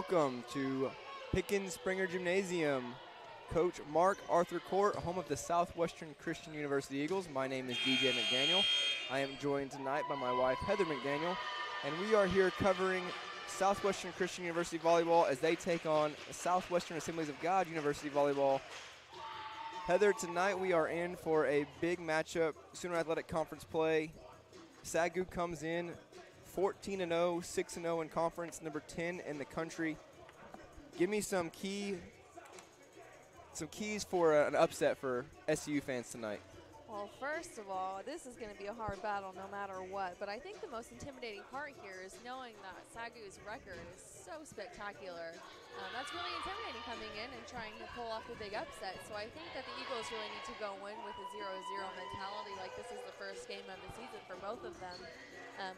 Welcome to Pickens Springer Gymnasium. Coach Mark Arthur Court, home of the Southwestern Christian University Eagles. My name is DJ McDaniel. I am joined tonight by my wife, Heather McDaniel, and we are here covering Southwestern Christian University Volleyball as they take on Southwestern Assemblies of God University Volleyball. Heather, tonight we are in for a big matchup, Sooner Athletic Conference play. SAGU comes in 14-0, 6-0 in conference, number 10 in the country. Give me some keys for an upset for SU fans tonight. Well, first of all, this is going to be a hard battle no matter what, but I think the most intimidating part here is knowing that SAGU's record is so spectacular. That's really intimidating coming in and trying to pull off the big upset. So I think that the Eagles really need to go in with a 0-0 mentality, like this is the first game of the season for both of them.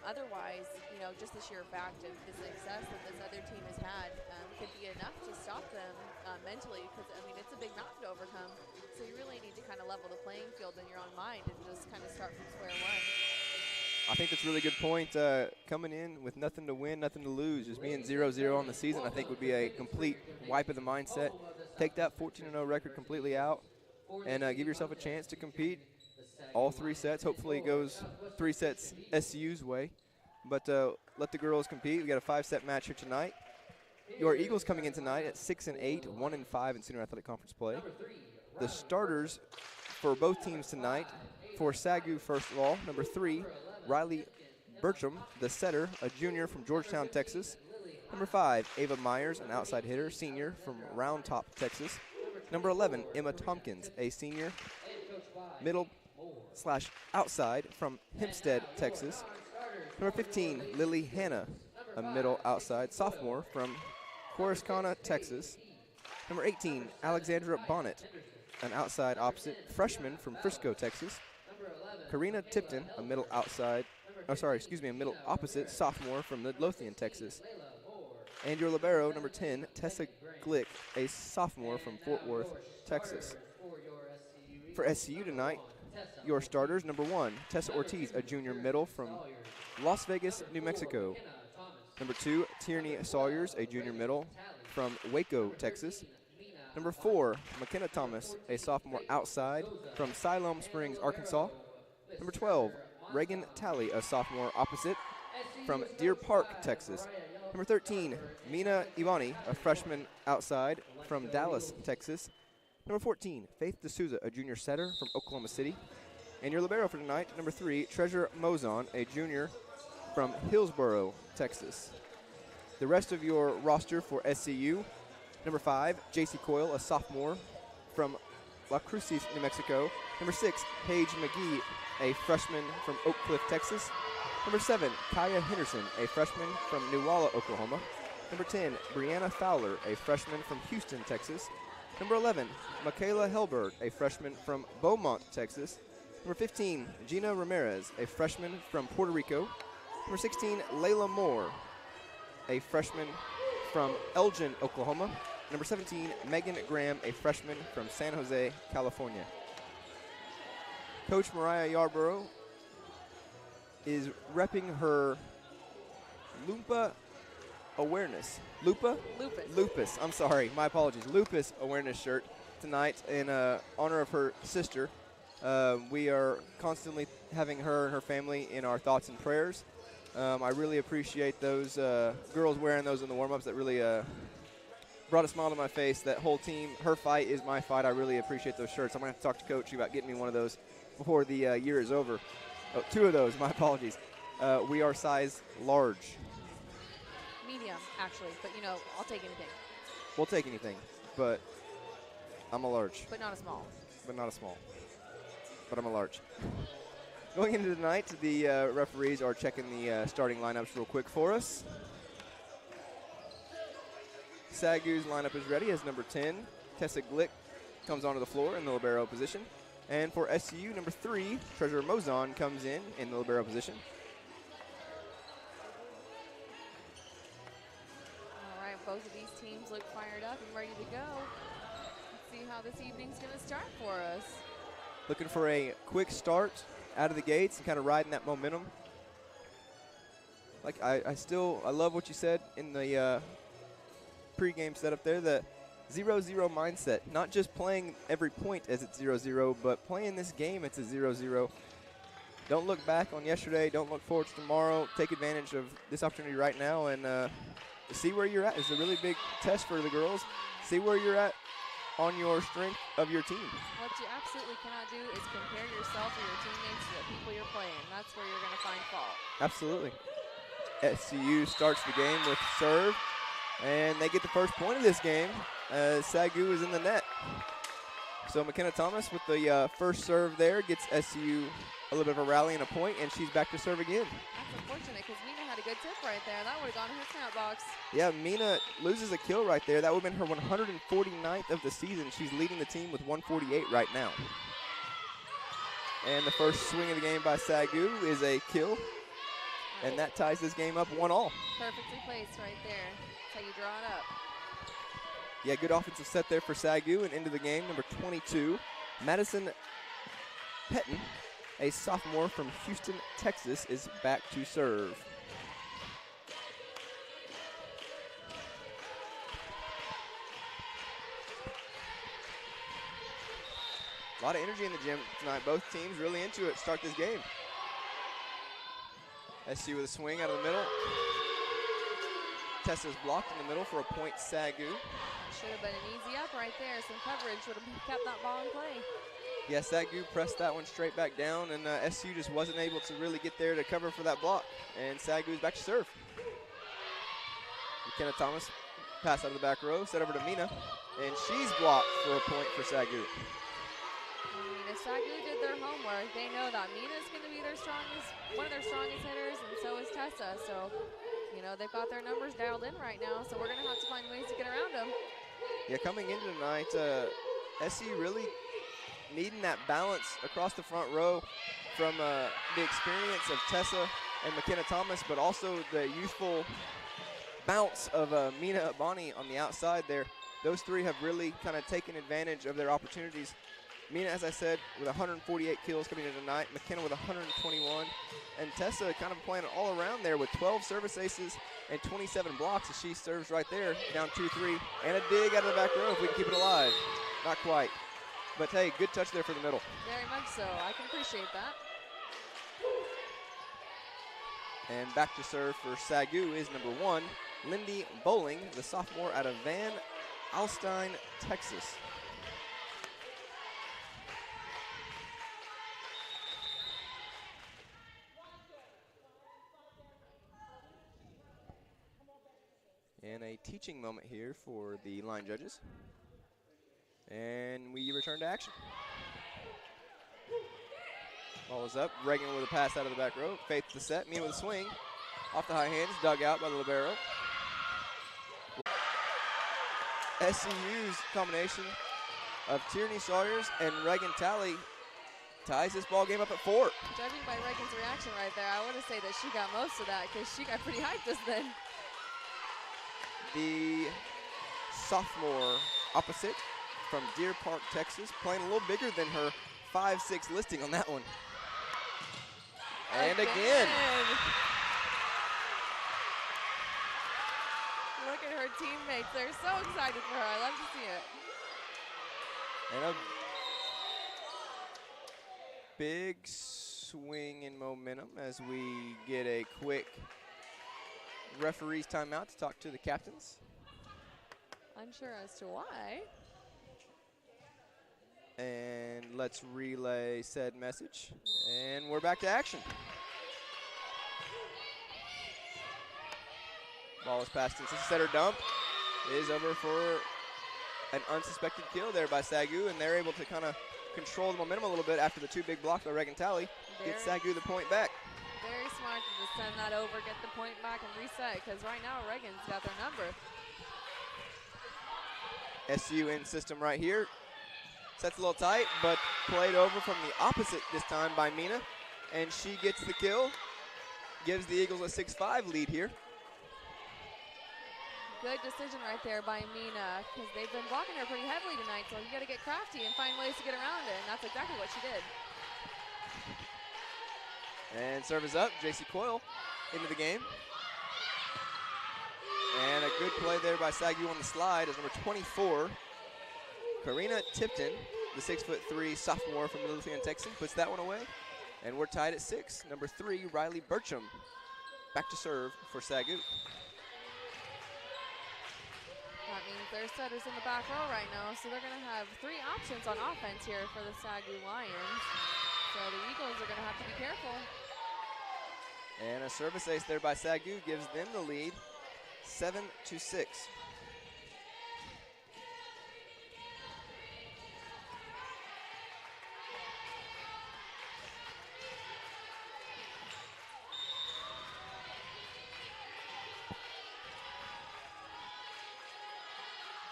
Otherwise, you know, just the sheer fact of the success that this other team has had could be enough to stop them mentally, because, I mean, it's a big mountain to overcome. So you really need to kind of level the playing field in your own mind and just kind of start from square one. I think that's a really good point. Coming in with nothing to win, nothing to lose, just being 0-0 on the season, I think would be a complete wipe of the mindset. Take that 14-0 record completely out and give yourself a chance to compete all 3 sets. Hopefully it goes 3 sets SU's way. But let the girls compete. We got a 5-set match here tonight. Your Eagles coming in tonight at 6-8, 1-5 in Sooner Athletic Conference play. The starters for both teams tonight, for SAGU first of all, number 3, Riley Bertram, the setter, a junior from Georgetown, Texas. Number 5, Ava Myers, an outside hitter, senior from Round Top, Texas. Number 11, Emma Tompkins, a senior, middle/outside from Hempstead, Texas. Number 15, Lily Hanna, a middle outside sophomore from Corsicana, Texas. Number 18, Alexandra Bonnet, an outside opposite freshman from Frisco, Texas. Karina Tipton, a middle opposite sophomore from Midlothian, Texas. And your libero, number 10, Tessa Glick, a sophomore from Fort Worth, Texas. For SCU tonight, your starters, number 1, Tessa Ortiz, a junior middle from Las Vegas, New Mexico. Number 2, Tierney Sawyers, a junior middle from Waco, Texas. Number 4, McKenna Thomas, a sophomore outside from Siloam Springs, Arkansas. Number 12, Reagan Talley, a sophomore opposite from Deer Park, Texas. Number 13, Mina Ivani, a freshman outside from Dallas, Texas. Number 14, Faith D'Souza, a junior setter from Oklahoma City. And your libero for tonight, number 3, Treasure Mozon, a junior from Hillsboro, Texas. The rest of your roster for SCU, number 5, JC Coyle, a sophomore from La Cruces, New Mexico. Number 6, Paige McGee, a freshman from Oak Cliff, Texas. Number 7, Kaya Henderson, a freshman from Newalla, Oklahoma. Number 10, Brianna Fowler, a freshman from Houston, Texas. Number 11, Michaela Helberg, a freshman from Beaumont, Texas. Number 15, Gina Ramirez, a freshman from Puerto Rico. Number 16, Layla Moore, a freshman from Elgin, Oklahoma. Number 17, Megan Graham, a freshman from San Jose, California. Coach Mariah Yarborough is repping her Lupus awareness shirt tonight in honor of her sister. We are constantly having her and her family in our thoughts and prayers. I really appreciate those girls wearing those in the warm-ups. That really brought a smile to my face. That whole team, her fight is my fight. I really appreciate those shirts. I'm going to have to talk to Coach about getting me one of those before the year is over. Oh, 2 of those, my apologies. We are size large. Medium, actually, but, you know, I'll take anything. We'll take anything, but I'm a large. But not a small. But not a small. But I'm a large. Going into tonight, the referees are checking the starting lineups real quick for us. SAGU's lineup is ready as number 10, Tessa Glick, comes onto the floor in the libero position. And for SCU, number 3, Treasure Mozon comes in the libero position. All right, both of these teams look fired up and ready to go. Let's see how this evening's going to start for us. Looking for a quick start out of the gates and kind of riding that momentum. Like I love what you said in the pregame setup there, the 0-0 mindset. Not just playing every point as it's 0-0, but playing this game it's a 0-0. Don't look back on yesterday. Don't look forward to tomorrow. Take advantage of this opportunity right now and see where you're at. It's a really big test for the girls. See where you're at on your strength of your team. What you absolutely cannot do is compare yourself or your teammates to the people you're playing. That's where you're going to find fault. Absolutely. SCU starts the game with serve, and they get the first point of this game as Sagu is in the net. So McKenna Thomas with the first serve there gets SCU a little bit of a rally and a point, and she's back to serve again. That's unfortunate because Mina had a good tip right there. That would have gone in her snap box. Yeah, Mina loses a kill right there. That would have been her 149th of the season. She's leading the team with 148 right now. And the first swing of the game by Sagu is a kill, and that ties this game up 1-1. Perfectly placed right there. That's how you draw it up. Yeah, good offensive set there for Sagu, and into the game, number 22, Madison Pettit, a sophomore from Houston, Texas, is back to serve. A lot of energy in the gym tonight. Both teams really into it. Start this game. SC with a swing out of the middle. Tessa's blocked in the middle for a point, Sagu. Should have been an easy up right there. Some coverage would have kept that ball in play. Yeah, Sagu pressed that one straight back down, and SU just wasn't able to really get there to cover for that block. And Sagu is back to serve. McKenna Thomas pass out of the back row, set over to Mina, and she's blocked for a point for Sagu. I mean, if Sagu did their homework, they know that Mina's going to be one of their strongest hitters, and so is Tessa. So, you know, they've got their numbers dialed in right now, so we're going to have to find ways to get around them. Yeah, coming into tonight, SU really needing that balance across the front row from the experience of Tessa and McKenna Thomas, but also the youthful bounce of Mina Bonnet on the outside there. Those three have really kind of taken advantage of their opportunities. Mina, as I said, with 148 kills coming in tonight. McKenna with 121. And Tessa kind of playing it all around there with 12 service aces and 27 blocks as she serves right there, down 2-3. And a dig out of the back row if we can keep it alive. Not quite. But, hey, good touch there for the middle. Very much so. I can appreciate that. And back to serve for Sagu is number 1, Lindy Bowling, the sophomore out of Van Alstyne, Texas. And a teaching moment here for the line judges. And we return to action. Ball is up. Reagan with a pass out of the back row. Faith the set. Mina with a swing. Off the high hands. Dug out by the libero. SCU's combination of Tierney Sawyers and Reagan Talley ties this ball game up at 4. Judging by Reagan's reaction right there, I want to say that she got most of that because she got pretty hyped just then. The sophomore opposite from Deer Park, Texas, playing a little bigger than her 5'6" listing on that one. And again. Look at her teammates. They're so excited for her. I love to see it. And a big swing in momentum as we get a quick referee's timeout to talk to the captains. Unsure as to why. And let's relay said message. And we're back to action. Ball is passed into setter dump. Is over for an unsuspected kill there by Sagu, and they're able to kind of control the momentum a little bit after the 2 big blocks by Reagan Talley. Get Sagu the point back. Very smart to just send that over, get the point back, and reset, because right now Reagan's got their number. SU in system right here. Sets a little tight, but played over from the opposite this time by Mina. And she gets the kill. Gives the Eagles a 6-5 lead here. Good decision right there by Mina, because they've been blocking her pretty heavily tonight, so you got to get crafty and find ways to get around it, and that's exactly what she did. And serve is up. JC Coyle into the game. And a Good play there by Sagu on the slide as number 24, Karina Tipton, the 6'3" sophomore from Midlothian, Texas, puts that one away. And we're tied at 6. Number 3, Riley Burcham, back to serve for Sagu. That means their setters in the back row right now, so they're going to have 3 options on offense here for the Sagu Lions. So the Eagles are going to have to be careful. And a service ace there by Sagu gives them the lead, 7-6.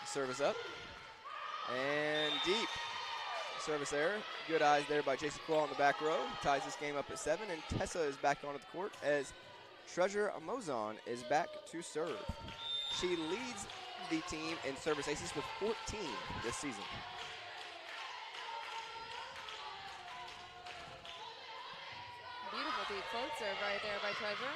Service up and deep. Service error. Good eyes there by Jason Quill on the back row. Ties this game up at 7, and Tessa is back onto the court as Treasure Amozon is back to serve. She leads the team in service aces with 14 this season. Beautiful deep float serve right there by Treasure.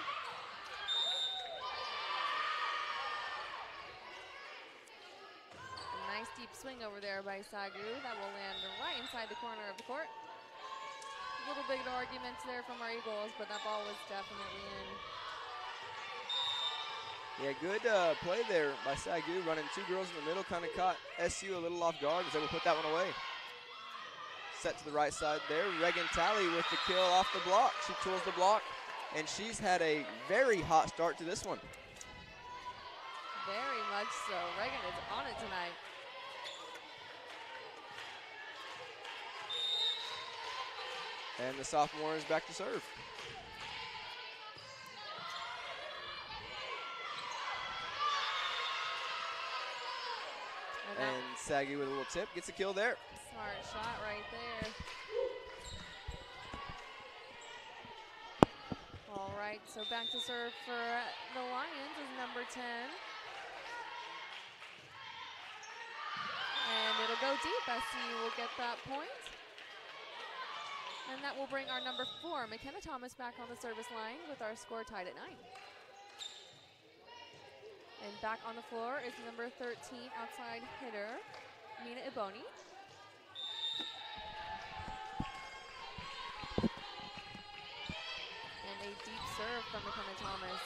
Nice deep swing over there by Sagu. That will land right inside the corner of the court. A little bit of arguments there from our Eagles, but that ball was definitely in. Yeah, good play there by Sagu, running 2 girls in the middle, kind of caught SU a little off guard, was able to put that one away. Set to the right side there. Reagan Talley with the kill off the block. She tools the block, and she's had a very hot start to this one. Very much so. Reagan is on it tonight. And the sophomore is back to serve. And Sagu with a little tip, gets a kill there. Smart shot right there. All right, so back to serve for the Lions is number 10. And it'll go deep. SCU will get that point. And that will bring our number 4, McKenna Thomas, back on the service line with our score tied at 9. And back on the floor is number 13 outside hitter, Mina Iboni. And a deep serve from McKenna Thomas.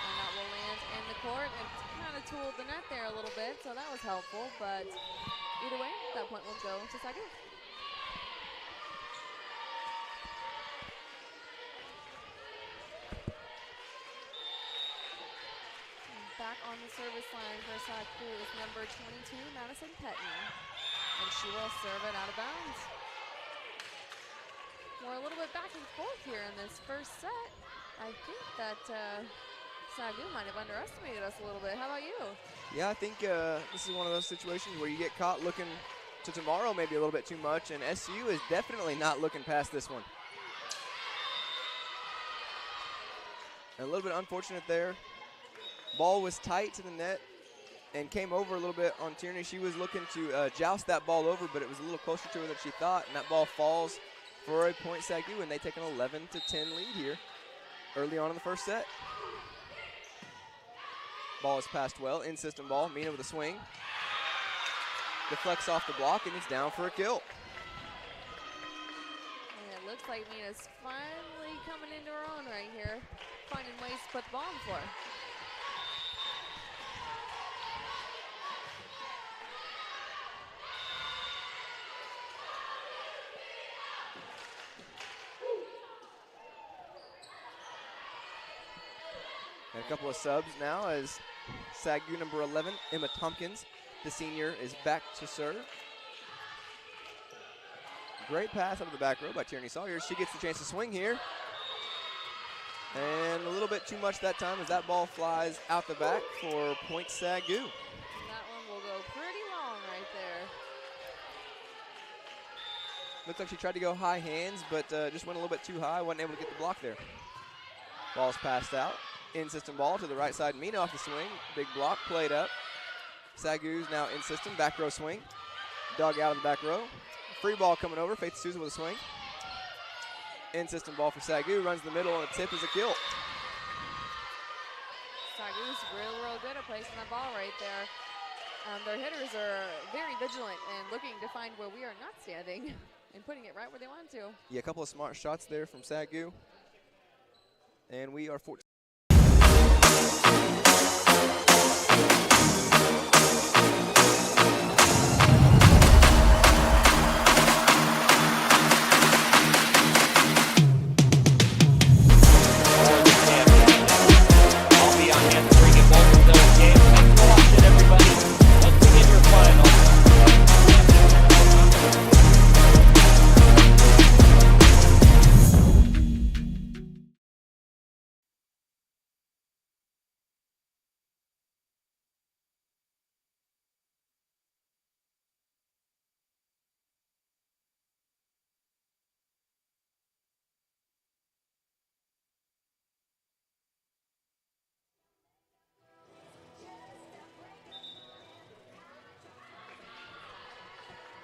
And that will land in the court and kind of tooled the net there a little bit, so that was helpful, but either way, that point will go to Sagu. Back on the service line for Sagu is number 22, Madison Pettit. And she will serve it out of bounds. We're a little bit back and forth here in this first set. I think that Sagu might have underestimated us a little bit. How about you? Yeah, I think this is one of those situations where you get caught looking to tomorrow maybe a little bit too much, and SU is definitely not looking past this one. And a little bit unfortunate there. Ball was tight to the net and came over a little bit on Tierney. She was looking to joust that ball over, but it was a little closer to her than she thought, and that ball falls for a point Sagu, and they take an 11-10 lead here early on in the first set. Ball is passed well, in-system ball. Mina with a swing. Deflects off the block, and it's down for a kill. And it looks like Mina's finally coming into her own right here, finding ways to put the ball on the floor. And a couple of subs now as Sagu number 11, Emma Tompkins, the senior, is back to serve. Great pass out of the back row by Tierney Sawyer. She gets the chance to swing here. And a little bit too much that time as that ball flies out the back for point Sagu. And that one will go pretty long right there. Looks like she tried to go high hands, but just went a little bit too high. Wasn't able to get the block there. Ball's passed out. In-system ball to the right side. Mina off the swing. Big block played up. Sagu's now in-system. Back row swing. Dug out of the back row. Free ball coming over. Faith Souza with a swing. In-system ball for Sagu. Runs the middle, and a tip is a kill. Sagu real good at placing that ball right there. Their hitters are very vigilant and looking to find where we are not standing and putting it right where they want to. Yeah, a couple of smart shots there from Sagu. And we are 14.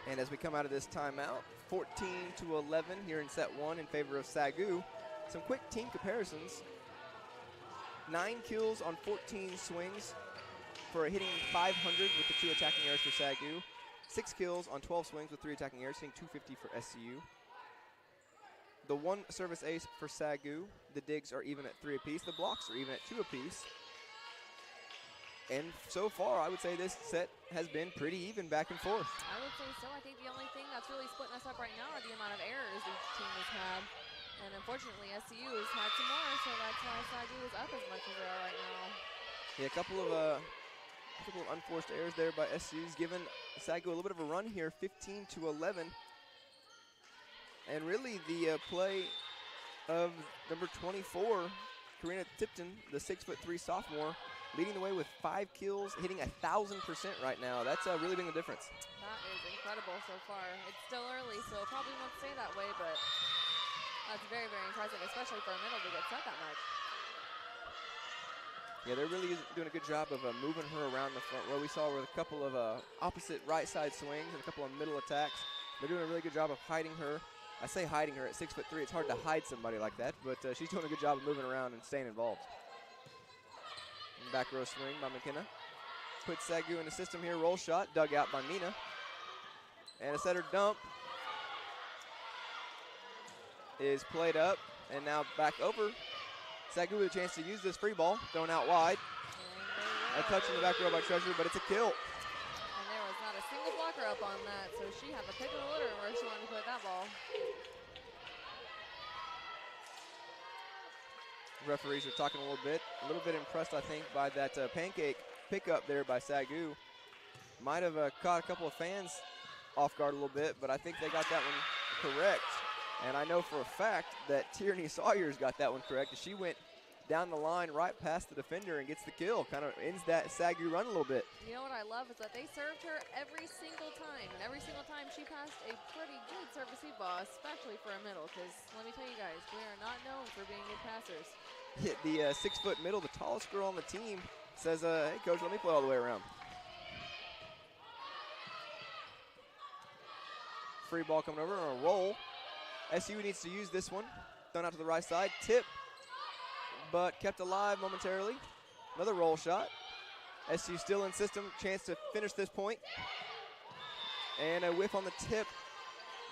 And as we come out of this timeout, 14-11 here in set one in favor of Sagu. Some quick team comparisons. 9 kills on 14 swings for hitting 500 with the 2 attacking errors for Sagu. 6 kills on 12 swings with 3 attacking errors, hitting 250 for SCU. The 1 service ace for Sagu. The digs are even at 3 apiece. The blocks are even at 2 apiece. And so far, I would say this set has been pretty even back and forth. I would say so. I think the only thing that's really splitting us up right now are the amount of errors each team has had. And unfortunately, SCU has had some more, so that's why Sagu is up as much as they are right now. Yeah, a couple of unforced errors there by SCU's given Sagu a little bit of a run here, 15-11. And really the play of number 24, Karina Tipton, the 6'3" sophomore, leading the way with 5 kills, hitting 1,000% right now. That's really been the difference. That is incredible so far. It's still early, so it probably won't stay that way, but that's very, very impressive, especially for a middle to get set that much. Yeah, they're really doing a good job of moving her around the front row. We saw with a couple of opposite right side swings and a couple of middle attacks. They're doing a really good job of hiding her. I say hiding her at 6'3". It's hard to hide somebody like that, but she's doing a good job of moving around and staying involved. Back row swing by McKenna. Puts Sagu in the system here. Roll shot, dug out by Mina. And a setter dump is played up and now back over. Sagu with a chance to use this free ball, thrown out wide. A touch in the back row by Treasurer, but it's a kill. And there was not a single blocker up on that, so she had the pick of the litter where she wanted to put that ball. Referees are talking a little bit impressed, I think, by that pancake pickup there by Sagu. Might have caught a couple of fans off guard a little bit, but I think they got that one correct. And I know for a fact that Tierney Sawyers got that one correct. As she went down the line right past the defender and gets the kill. Kind of ends that Sagu run a little bit. You know what I love is that they served her every single time. And every single time she passed a pretty good service receive ball, especially for a middle. Because let me tell you guys, we are not known for being good passers. Hit the 6' middle, the tallest girl on the team, says, hey, coach, let me play all the way around. Free ball coming over on a roll. SU needs to use this one. Thrown out to the right side. Tip, but kept alive momentarily. Another roll shot. SU still in system. Chance to finish this point. And a whiff on the tip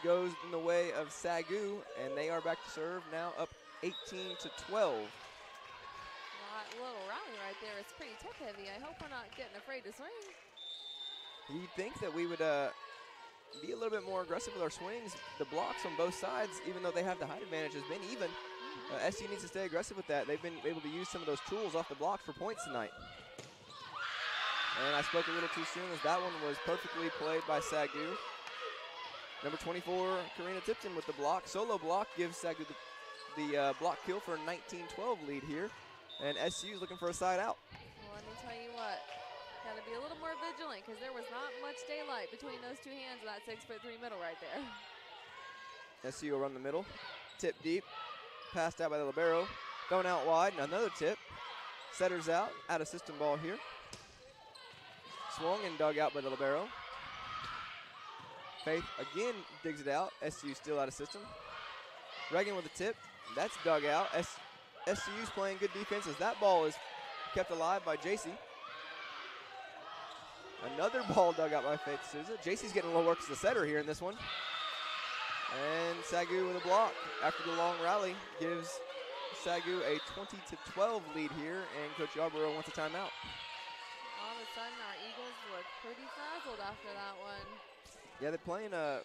goes in the way of Sagu, and they are back to serve now up 18-12. A little rally right there. It's pretty tip heavy. I hope we're not getting afraid to swing. You'd think that we would be a little bit more aggressive with our swings. The blocks on both sides, even though they have the height advantage, has been even. SU needs to stay aggressive with that. They've been able to use some of those tools off the blocks for points tonight. And I spoke a little too soon as that one was perfectly played by Sagu. Number 24, Karina Tipton with the block. Solo block gives Sagu the block kill for a 19-12 lead here. And SU's looking for a side out. Well, let me tell you what. Got to be a little more vigilant because there was not much daylight between those two hands of that 6'3" middle right there. SU will run the middle. Tip deep. Passed out by the libero. Thrown out wide. And another tip. Setters out of system ball here. Swung and dug out by the libero. Faith again digs it out. SU still out of system. Reagan with a tip. That's dug out. SU's playing good defense as that ball is kept alive by JC. Another ball dug out by Faith Souza. JC's getting a little work as the setter here in this one. And Sagu with a block after the long rally gives Sagu a 20-12 lead here, and Coach Yarborough wants a timeout. All of a sudden, our Eagles look pretty frazzled after that one. Yeah, they're playing a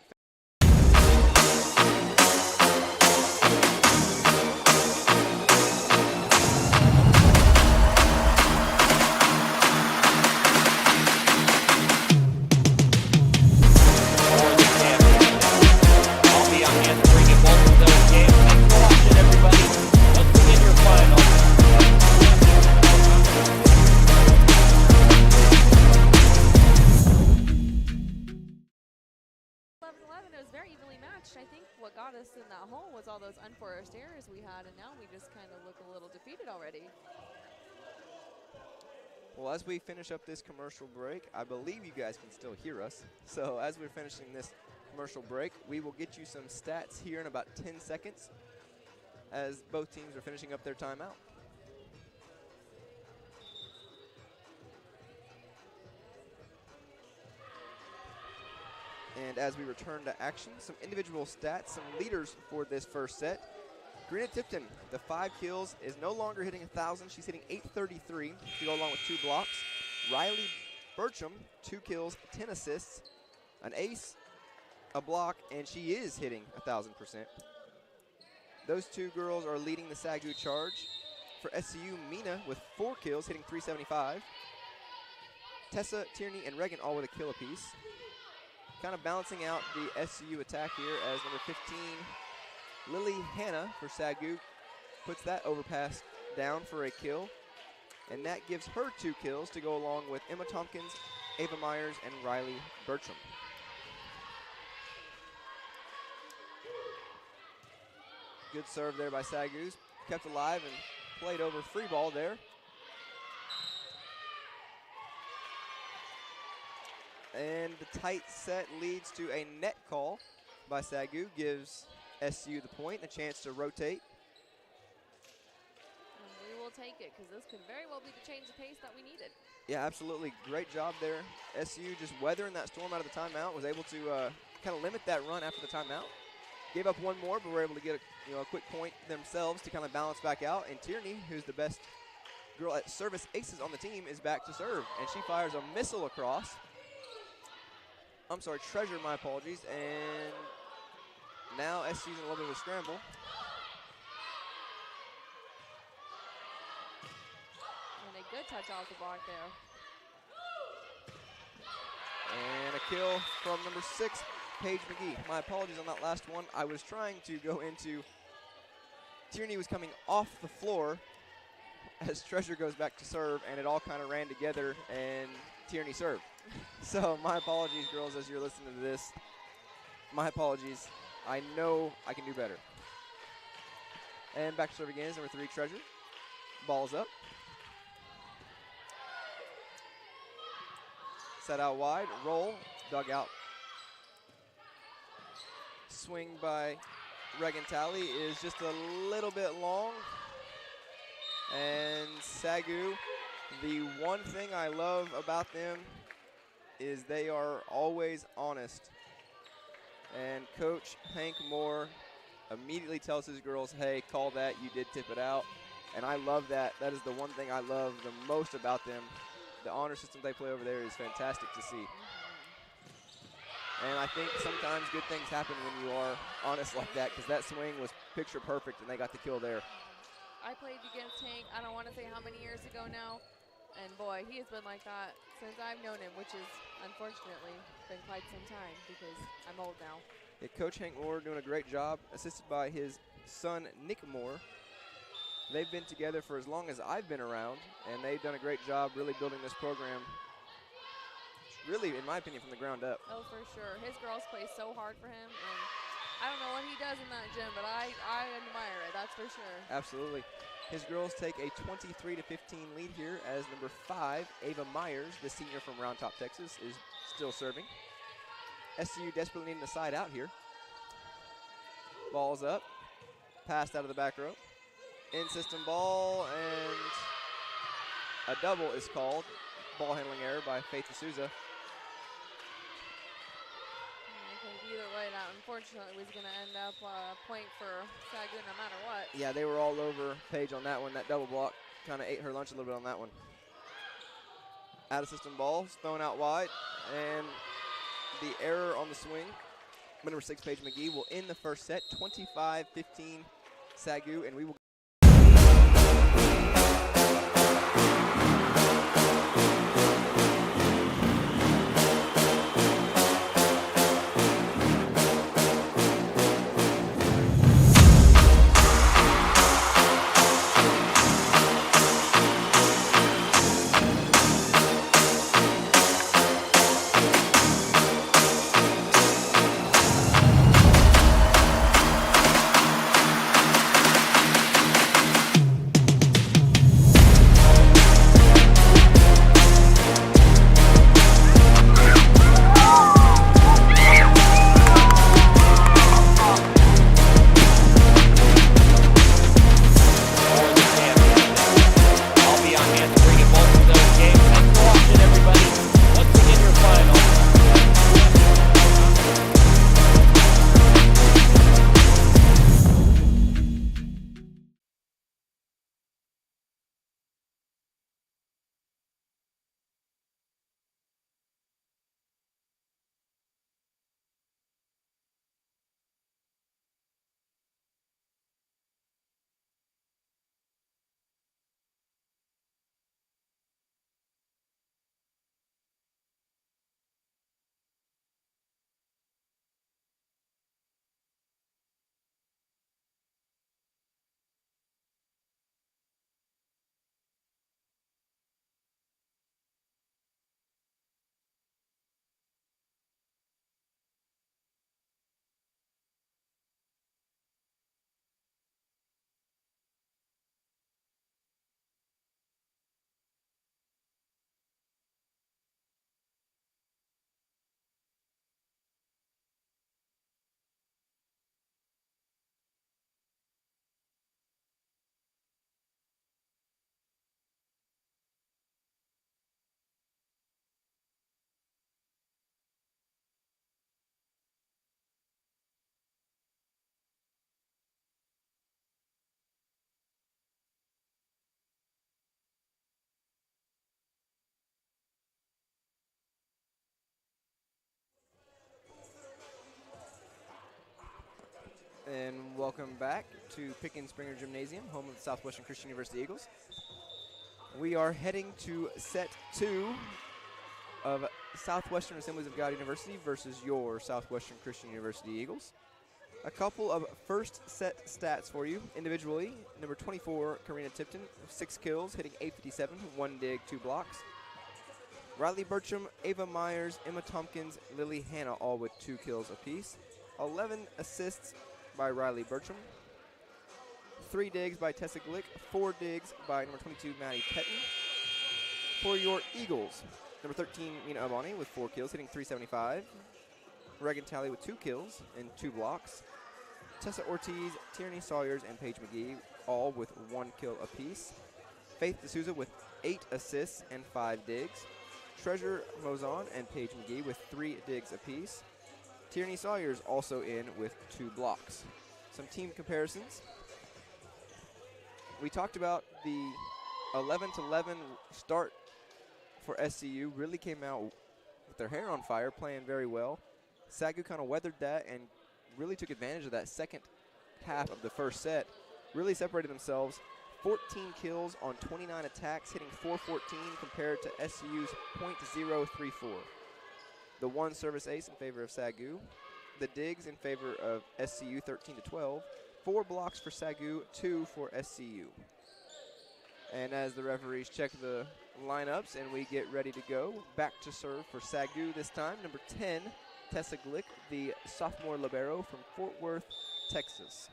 I think what got us in that hole was all those unforced errors we had, and now we just kind of look a little defeated already. Well, as we finish up this commercial break, I believe you guys can still hear us. So as we're finishing this commercial break, we will get you some stats here in about 10 seconds as both teams are finishing up their timeout. And as we return to action, some individual stats, some leaders for this first set. Greta Tipton, the 5 kills, is no longer hitting 1,000. She's hitting 833 to go along with 2 blocks. Riley Burcham, 2 kills, 10 assists, an ace, a block, and she is hitting 1,000%. Those 2 girls are leading the SAGU charge. For SCU, Mina with 4 kills, hitting 375. Tessa, Tierney, and Reagan all with a kill apiece. Kind of balancing out the SCU attack here as number 15, Lily Hanna for SAGU, puts that overpass down for a kill. And that gives her 2 kills to go along with Emma Tompkins, Ava Myers, and Riley Bertram. Good serve there by SAGU's. Kept alive and played over free ball there. And the tight set leads to a net call by SAGU, gives SCU the point, a chance to rotate. And we will take it because this could very well be the change of pace that we needed. Yeah, absolutely. Great job there. SCU just weathering that storm out of the timeout, was able to kind of limit that run after the timeout. Gave up one more, but were able to get a quick point themselves to kind of balance back out. And Tierney, who's the best girl at service aces on the team, is back to serve. And she fires a missile across. I'm sorry, Treasure, my apologies. And now SCU's in a little bit of a scramble. And a good touch off the block there. And a kill from number 6, Paige McGee. My apologies on that last one. I was trying to go into, Tierney was coming off the floor as Treasure goes back to serve, and it all kind of ran together, and Tierney served. So my apologies, girls, as you're listening to this. My apologies. I know I can do better. And back to serve again is number 3, Treasure. Ball's up. Set out wide, roll, dug out. Swing by Reagan Talley is just a little bit long. And SAGU, the one thing I love about them is they are always honest. And Coach Hank Moore immediately tells his girls, hey, call that, you did tip it out. And I love that. That is the one thing I love the most about them. The honor system they play over there is fantastic to see. And I think sometimes good things happen when you are honest like that, because that swing was picture perfect and they got the kill there. I played against Hank, I don't want to say how many years ago now. And boy, he has been like that since I've known him, which is unfortunately been quite some time because I'm old now. Yeah, Coach Hank Moore doing a great job, assisted by his son, Nick Moore. They've been together for as long as I've been around, and they've done a great job really building this program, really, in my opinion, from the ground up. Oh, for sure. His girls play so hard for him, and I don't know what he does in that gym, but I admire it, that's for sure. Absolutely. His girls take a 23-15 lead here as number 5, Ava Myers, the senior from Round Top, Texas, is still serving. SCU desperately needing a side out here. Ball's up. Passed out of the back row. In-system ball, and a double is called. Ball handling error by Faith D'Souza. I think either way, that unfortunately was going to end up a point for Sagu no matter what. Yeah, they were all over Paige on that one. That double block kind of ate her lunch a little bit on that one. Out of system balls thrown out wide, and the error on the swing. Number 6, Paige McGee, will end the first set, 25-15 Sagu, and we will. And welcome back to Pickens Springer Gymnasium, home of the Southwestern Christian University Eagles. We are heading to set 2 of Southwestern Assemblies of God University versus your Southwestern Christian University Eagles. A couple of first set stats for you individually. Number 24, Karina Tipton, 6 kills, hitting .857, 1 dig, 2 blocks. Riley Bertram, Ava Myers, Emma Tompkins, Lily Hanna, all with 2 kills apiece. 11 assists by Riley Bertram. 3 digs by Tessa Glick, 4 digs by number 22, Maddie Pettit. For your Eagles, number 13, Mina Abani with 4 kills, hitting .375. Reagan Talley with 2 kills and 2 blocks. Tessa Ortiz, Tierney Sawyers, and Paige McGee, all with 1 kill apiece. Faith D'Souza with 8 assists and 5 digs. Treasure Mozon and Paige McGee with 3 digs apiece. Tierney Sawyers also in with 2 blocks. Some team comparisons. We talked about the 11-11 start for SCU. Really came out with their hair on fire, playing very well. Sagu kind of weathered that and really took advantage of that second half of the first set. Really separated themselves. 14 kills on 29 attacks, hitting .414 compared to SCU's .034. The 1 service ace in favor of Sagu. The digs in favor of SCU, 13-12. 4 blocks for Sagu, 2 for SCU. And as the referees check the lineups and we get ready to go, back to serve for Sagu this time. Number 10, Tessa Glick, the sophomore libero from Fort Worth, Texas.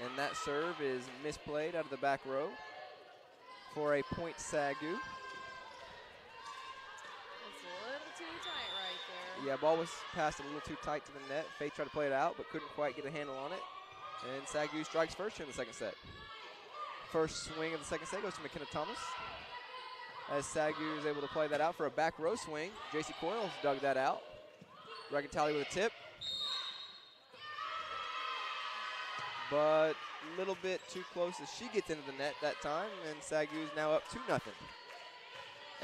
And that serve is misplayed out of the back row for a point Sagu. It's a little too tight right there. Yeah, ball was passed a little too tight to the net. Faith tried to play it out, but couldn't quite get a handle on it. And Sagu strikes first here in the second set. First swing of the second set goes to McKenna Thomas. As Sagu is able to play that out for a back row swing. JC Coyles dug that out. Reagan Talley with a tip. But a little bit too close as she gets into the net that time, and Sagu is now up 2-0.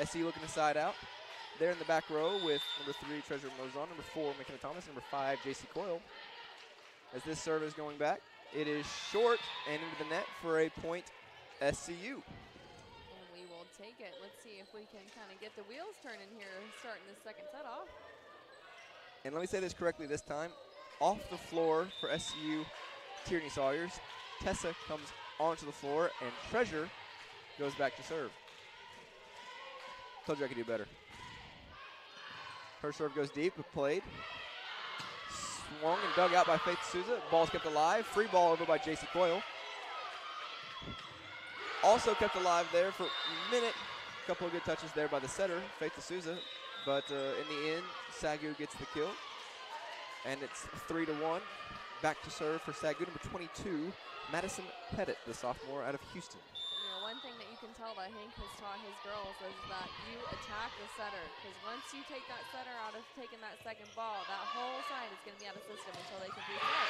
SC looking to side out. There in the back row with number 3, Treasure Mozon, number 4, McKenna Thomas, number 5, JC Coyle. As this serve is going back, it is short and into the net for a point SCU. And we will take it. Let's see if we can kind of get the wheels turning here, starting this second set off. And let me say this correctly this time. Off the floor for SCU Tierney Sawyers, Tessa comes onto the floor, and Treasure goes back to serve. Told you I could do better. Her serve goes deep, but played. Swung and dug out by Faith Souza. Ball's kept alive. Free ball over by JC Coyle. Also kept alive there for a minute. A couple of good touches there by the setter, Faith Souza. But in the end, Sagu gets the kill. And it's 3-1. Back to serve for Sagu, number 22, Madison Pettit, the sophomore out of Houston. You know, one thing that you can tell that Hank has taught his girls is that you attack the setter, because once you take that setter out of taking that second ball, that whole side is going to be out of system until they can reset.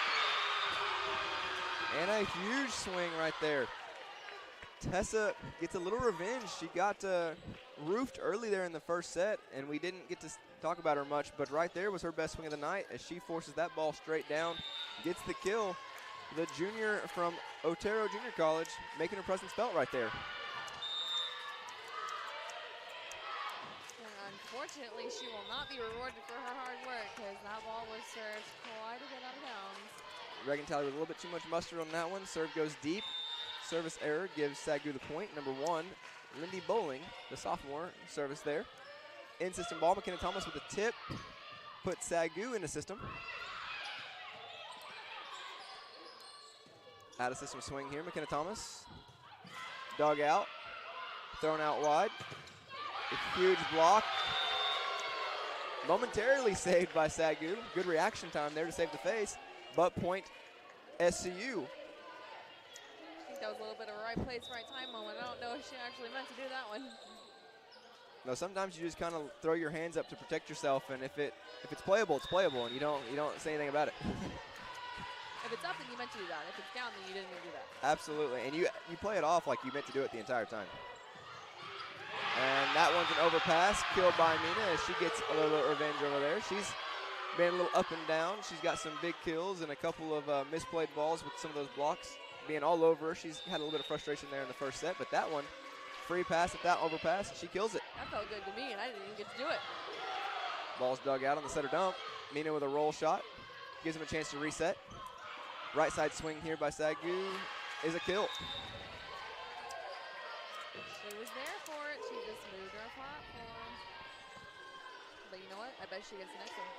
And a huge swing right there. Tessa gets a little revenge. She got roofed early there in the first set, and we didn't get to talk about her much, but right there was her best swing of the night as she forces that ball straight down, gets the kill. The junior from Otero Junior College making her presence felt right there. And unfortunately, she will not be rewarded for her hard work, because that ball was served quite a bit out of bounds. Reagan Talley with a little bit too much mustard on that one. Serve goes deep. Service error gives Sagu the point. Number 1, Lindy Bowling, the sophomore, service there. In-system ball, McKenna Thomas with a tip. Put Sagu in the system. Out of system swing here, McKenna Thomas. Dug out. Thrown out wide. A huge block. Momentarily saved by Sagu. Good reaction time there to save the face. But point SCU. That was a little bit of a right place, right time moment. I don't know if she actually meant to do that one. No, sometimes you just kind of throw your hands up to protect yourself, and if it's playable, it's playable, and you don't say anything about it. If it's up, then you meant to do that. If it's down, then you didn't mean to do that. Absolutely, and you play it off like you meant to do it the entire time. And that one's an overpass, killed by Mina as she gets a little bit of revenge over there. She's been a little up and down. She's got some big kills and a couple of misplayed balls with some of those blocks being all over her. She's had a little bit of frustration there in the first set, but that one, free pass at that overpass, she kills it. That felt good to me, and I didn't even get to do it. Ball's dug out on the setter dump. Mina with a roll shot. Gives him a chance to reset. Right side swing here by Sagu is a kill. She was there for it. She just moved her platform. But you know what? I bet she gets the next one.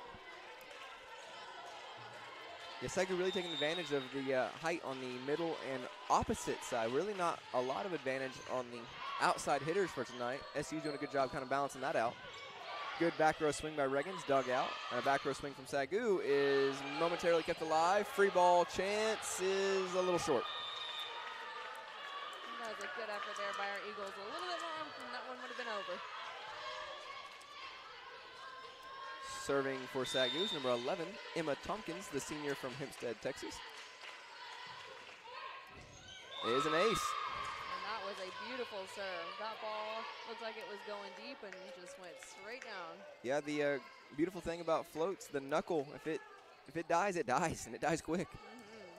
Yeah, Sagu really taking advantage of the height on the middle and opposite side. Really not a lot of advantage on the outside hitters for tonight. SU's doing a good job kind of balancing that out. Good back row swing by Regan's, dug out. And a back row swing from Sagu is momentarily kept alive. Free ball chance is a little short. That was a good effort there by our Eagles. A little bit more, and that one would have been over. Serving for Sagu's, number 11, Emma Tompkins, the senior from Hempstead, Texas. Is an ace. And that was a beautiful serve. That ball looked like it was going deep and just went straight down. Yeah, the beautiful thing about floats, the knuckle, if it dies, it dies, and it dies quick.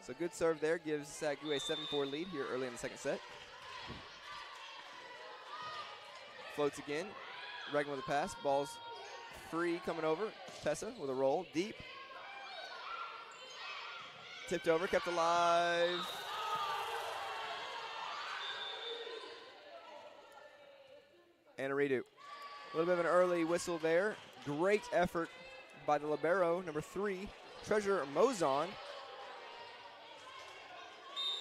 So good serve there gives Sagu a 7-4 lead here early in the second set. Floats again. Regan with a pass. Ball's free coming over. Tessa with a roll. Deep. Tipped over. Kept alive. And a redo. A little bit of an early whistle there. Great effort by the libero, number 3, Treasure Mozon,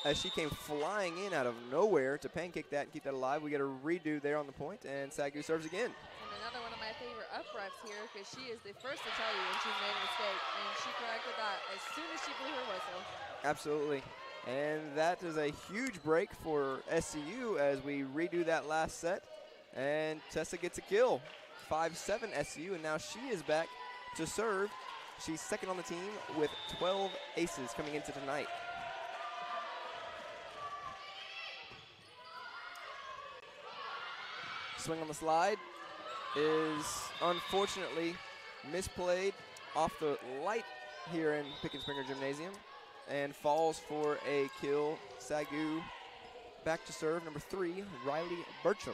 as she came flying in out of nowhere to pancake that and keep that alive. We get a redo there on the point, and Sagu serves again. And another one of my favorite rep refs here because she is the first to tell you when she's made a mistake, and she corrected that as soon as she blew her whistle. Absolutely. And that is a huge break for SCU as we redo that last set. And Tessa gets a kill. 5-7 SCU, and now she is back to serve. She's second on the team with 12 aces coming into tonight. Swing on the slide is unfortunately misplayed off the light here in Pickens Springer Gymnasium and falls for a kill. Sagu back to serve, number 3, Riley Burcham.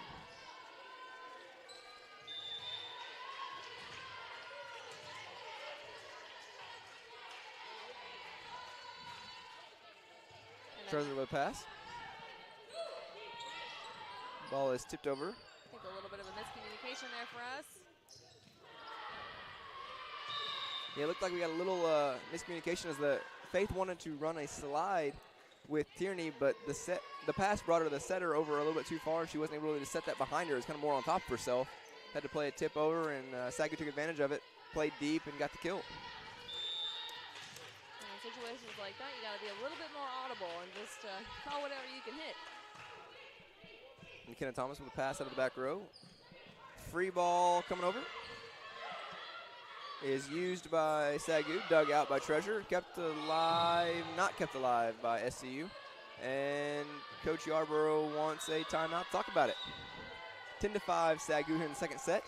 Treasure with a pass. Ball is tipped over. I think a little bit of a miscommunication there for us. Yeah, it looked like we got a little miscommunication as the Faith wanted to run a slide with Tierney, but the pass brought her the setter over a little bit too far. She wasn't able to set that behind her. It was kind of more on top of herself. Had to play a tip over, and Sagu took advantage of it, played deep, and got the kill. In situations like that, you got to be a little bit more audible and just call whatever you can hit. McKenna Thomas with a pass out of the back row. Free ball coming over. Is used by Sagu, dug out by Treasure, kept alive, not kept alive by SCU. And Coach Yarborough wants a timeout. Talk about it. 10-5 Sagu here in the second set.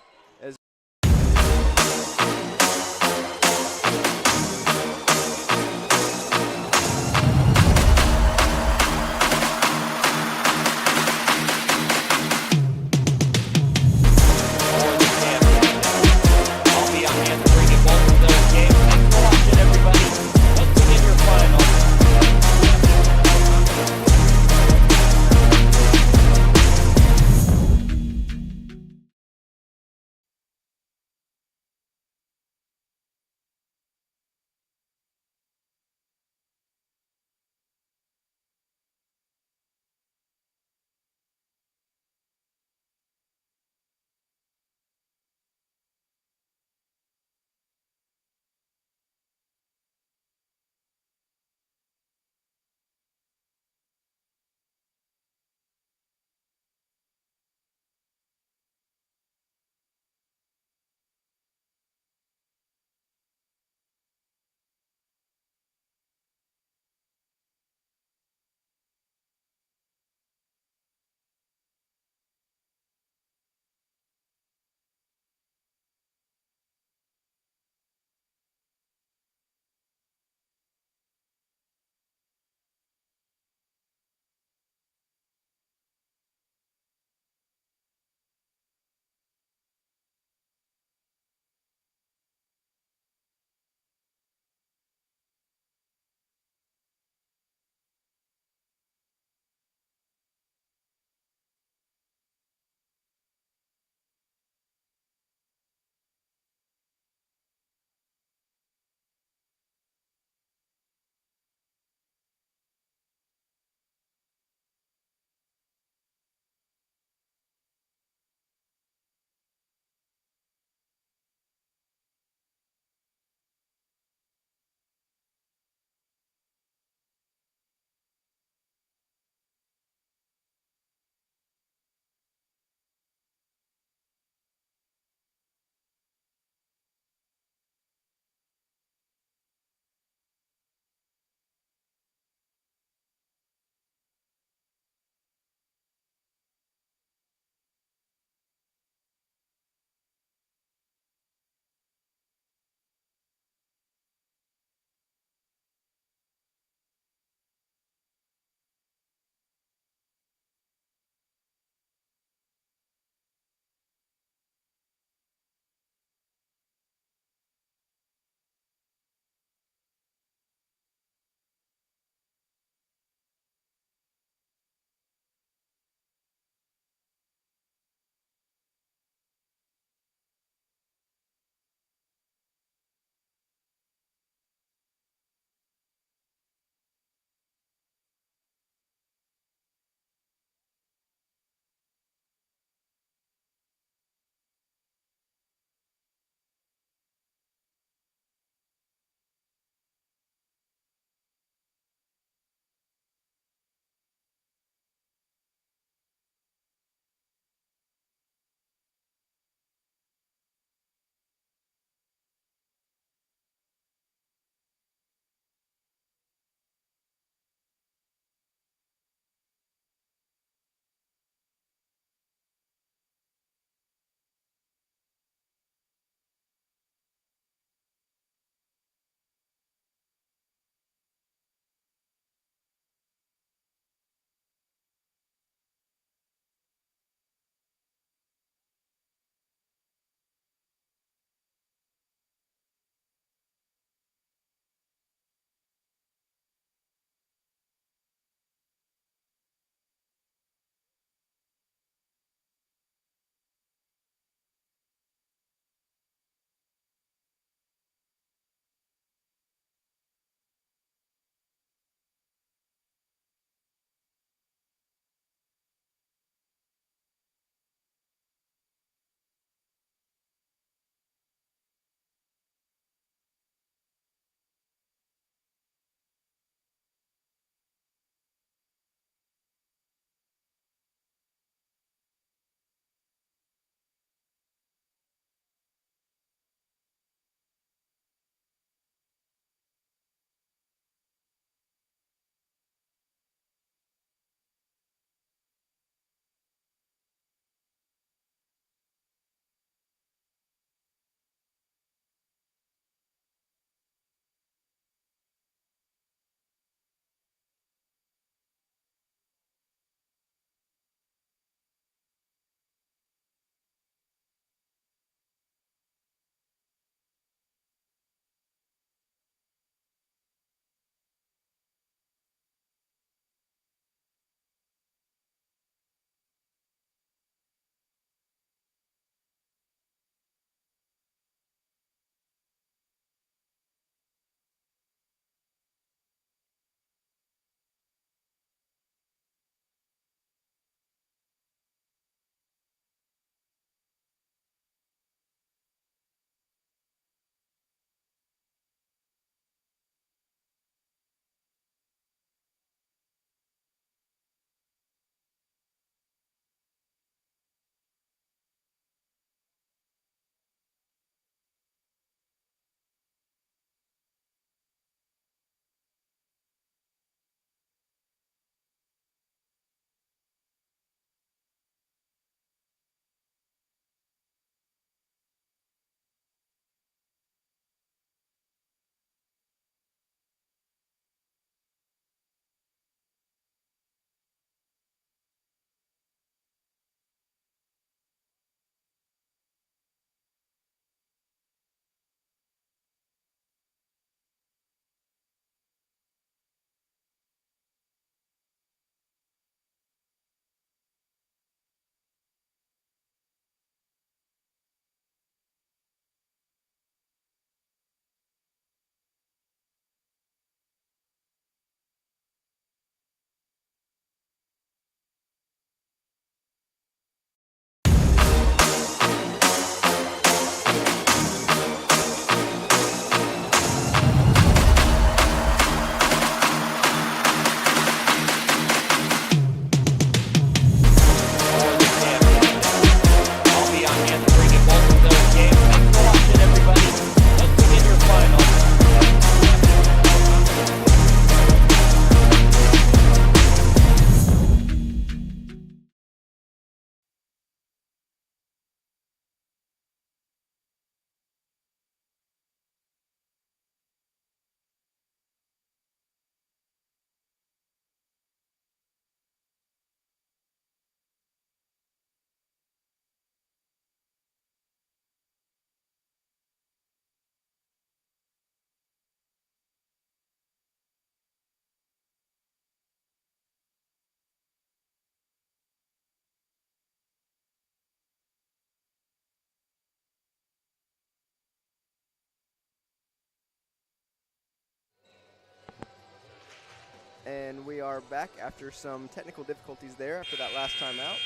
And we are back after some technical difficulties there after that last timeout.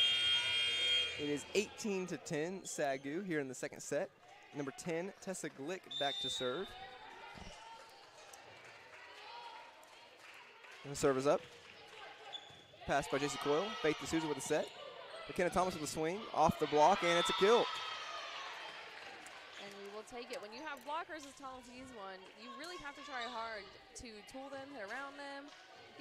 It is 18-10 Sagu here in the second set. Number 10, Tessa Glick back to serve. And the serve is up. Pass by J.C. Coyle. Faith D'Souza with a set. McKenna Thomas with a swing. Off the block, and it's a kill. And we will take it. When you have blockers as tall as he's one, you really have to try hard to tool them, hit around them,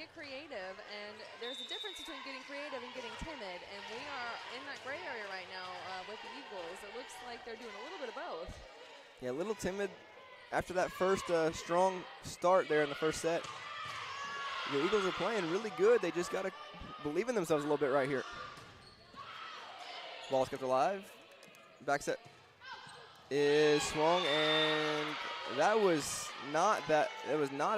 get creative. And there's a difference between getting creative and getting timid. And we are in that gray area right now with the Eagles. It looks like they're doing a little bit of both. Yeah, a little timid after that first strong start there in the first set. The Eagles are playing really good. They just got to believe in themselves a little bit right here. Ball's kept alive. Back set is swung, and that was not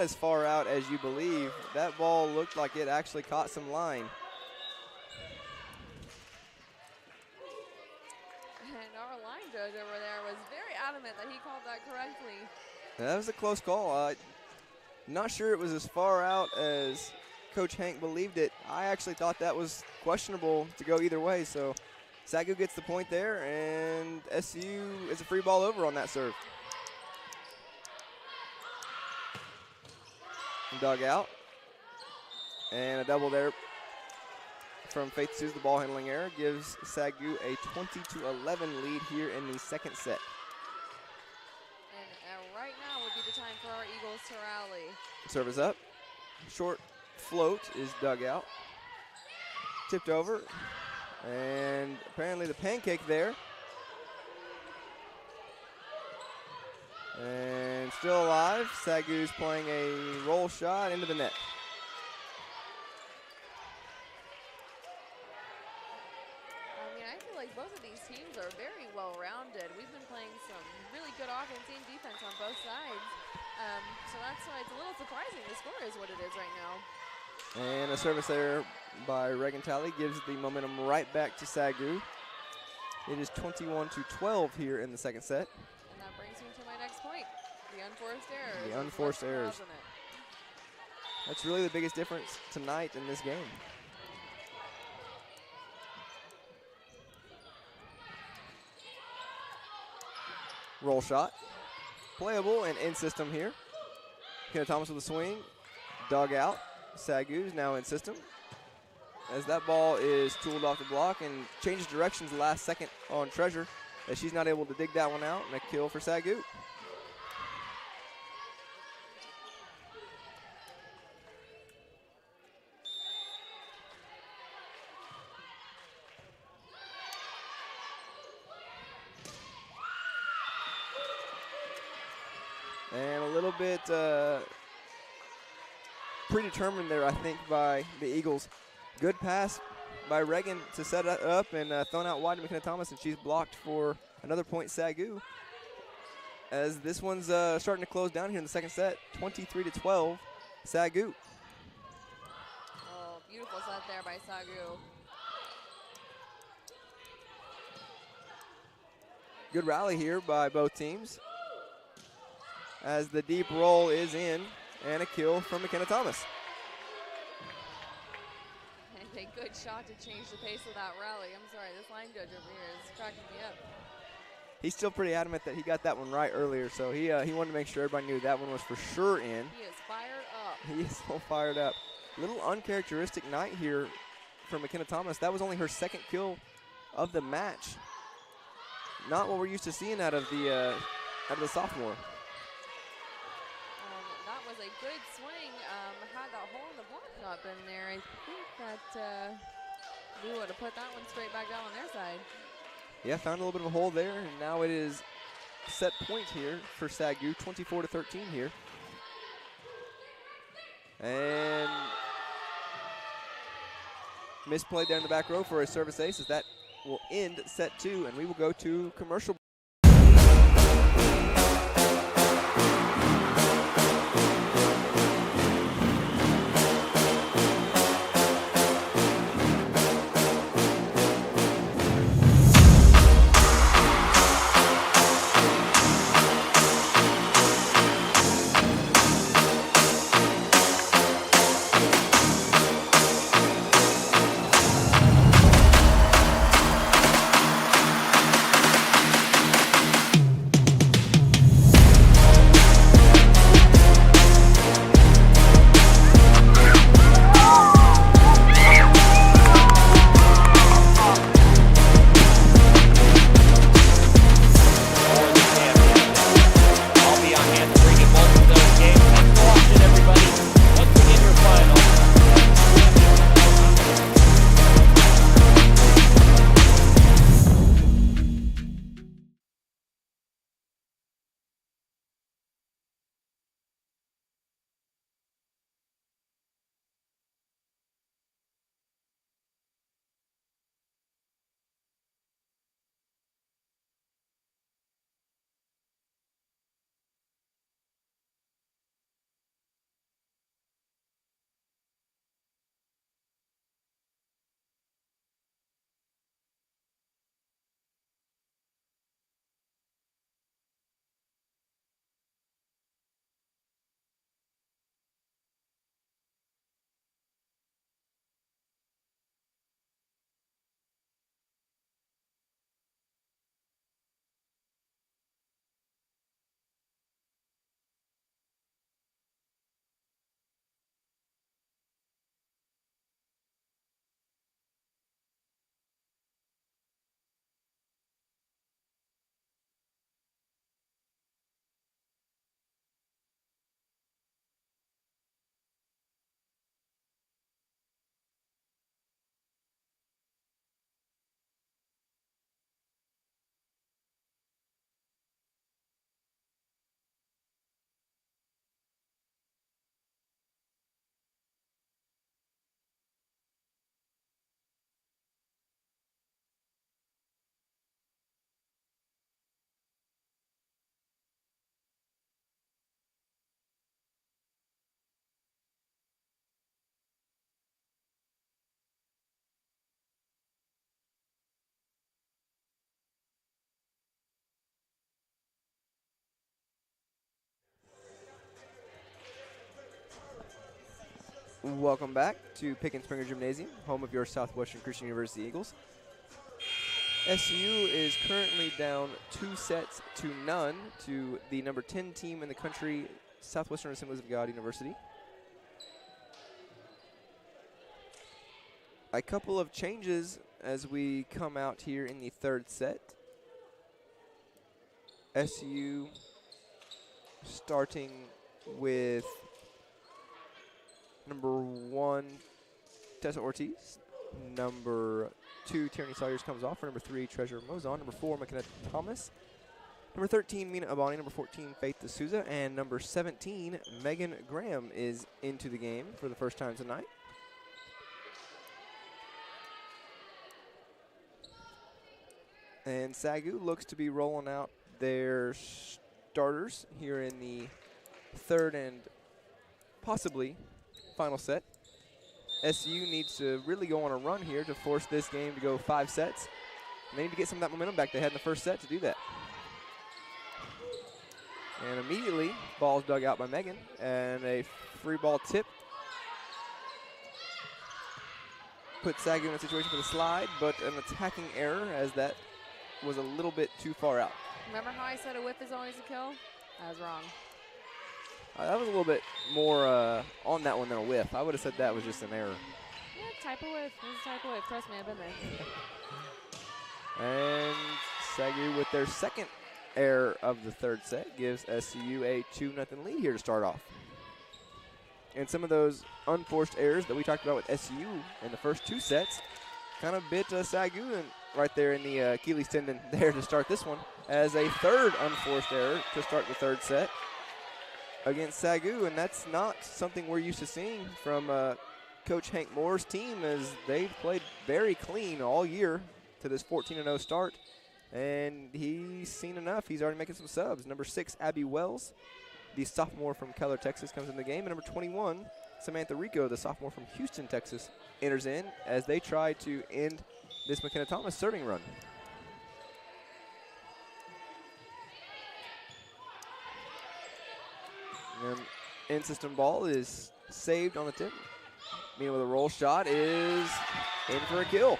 as far out as you believe. That ball looked like it actually caught some line. And our line judge over there was very adamant that he called that correctly. That was a close call. Not sure it was as far out as Coach Hank believed it. I actually thought that was questionable to go either way, so Sagu gets the point there, and SU is a free ball over on that serve. Dug out, and a double there from Faith D'Souza. The ball handling error gives Sagu a 20-11 lead here in the second set. Right now would be the time for our Eagles to rally. Serve is up. Short float is dug out. Tipped over. And apparently the pancake there. And still alive. Sagu's playing a roll shot into the net. I mean, I feel like both of these teams are very well-rounded. We've been playing some really good offense and defense on both sides. So that's why it's a little surprising the score is what it is right now. And a service there by Reagan Talley gives the momentum right back to Sagu. It is 21-12 here in the second set. And that brings me to my next point, the unforced errors. The unforced errors. That's really the biggest difference tonight in this game. Roll shot. Playable and in system here. McKenna Thomas with a swing. Dug out. Sagu's now in system. As that ball is tooled off the block and changes directions the last second on Treasure, as she's not able to dig that one out, and a kill for Sagu. And a little bit predetermined there, I think, by the Eagles. Good pass by Reagan to set it up and thrown out wide to McKenna Thomas, and she's blocked for another point, Sagu. As this one's starting to close down here in the second set, 23-12, Sagu. Oh, beautiful set there by Sagu. Good rally here by both teams, as the deep roll is in, and a kill from McKenna Thomas. And a good shot to change the pace of that rally. I'm sorry, this line judge over here is cracking me up. He's still pretty adamant that he got that one right earlier, so he wanted to make sure everybody knew that one was for sure in. He is fired up. He is so fired up. Little uncharacteristic night here for McKenna Thomas. That was only her second kill of the match. Not what we're used to seeing out of the sophomore. That was a good swing. Had that hole in the block not been there, I think that we would have put that one straight back down on their side. Yeah, found a little bit of a hole there, and now it is set point here for Sagu, 24-13 here. And misplay down in the back row for a service ace, as that will end set 2, and we will go to commercial. Welcome back to Pickens Springer Gymnasium, home of your Southwestern Christian University Eagles. SU is currently down 2-0 to the number 10 team in the country, Southwestern Assemblies of God University. A couple of changes as we come out here in the third set. SU starting with number 1, Tessa Ortiz. Number 2, Tierney Sawyers comes off. For number 3, Treasure Mozon. Number 4, McKenna Thomas. Number 13, Mina Abani. Number 14, Faith D'Souza. And number 17, Megan Graham is into the game for the first time tonight. And Sagu looks to be rolling out their starters here in the third and possibly final set. SU needs to really go on a run here to force this game to go 5 sets. And they need to get some of that momentum back they had in the first set to do that. And immediately, ball's dug out by Megan, and a free ball tip put Sagu in a situation for the slide, but an attacking error as that was a little bit too far out. Remember how I said a whiff is always a kill? I was wrong. That was a little bit more on that one than a whiff. I would have said that was just an error. Yeah, type of whiff. This is a type of whiff. Trust me, I've been there. And Sagu with their second error of the third set gives SCU a 2-0 lead here to start off. And some of those unforced errors that we talked about with SCU in the first 2 sets kind of bit Sagu right there in the Achilles tendon there to start this one as a third unforced error to start the third set against Sagu, and that's not something we're used to seeing from Coach Hank Moore's team, as they've played very clean all year to this 14-0 start, and he's seen enough. He's already making some subs. Number 6, Abby Wells, the sophomore from Keller, Texas, comes in the game, and number 21, Samantha Rico, the sophomore from Houston, Texas, enters in as they try to end this McKenna Thomas serving run. And in-system ball is saved on the tip. Mina with a roll shot is in for a kill.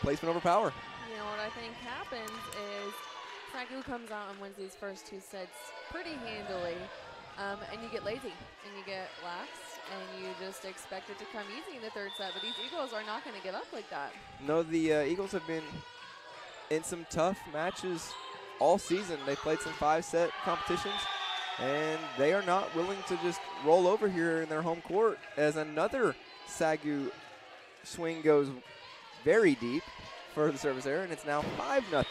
Placement over power. You know what I think happens is Sagu comes out and wins these first 2 sets pretty handily, and you get lazy and you get lax and you just expect it to come easy in the third set. But these Eagles are not going to give up like that. No, the Eagles have been in some tough matches all season. They played some 5-set competitions, and they are not willing to just roll over here in their home court as another Sagu swing goes very deep for the service error, and it's now 5-0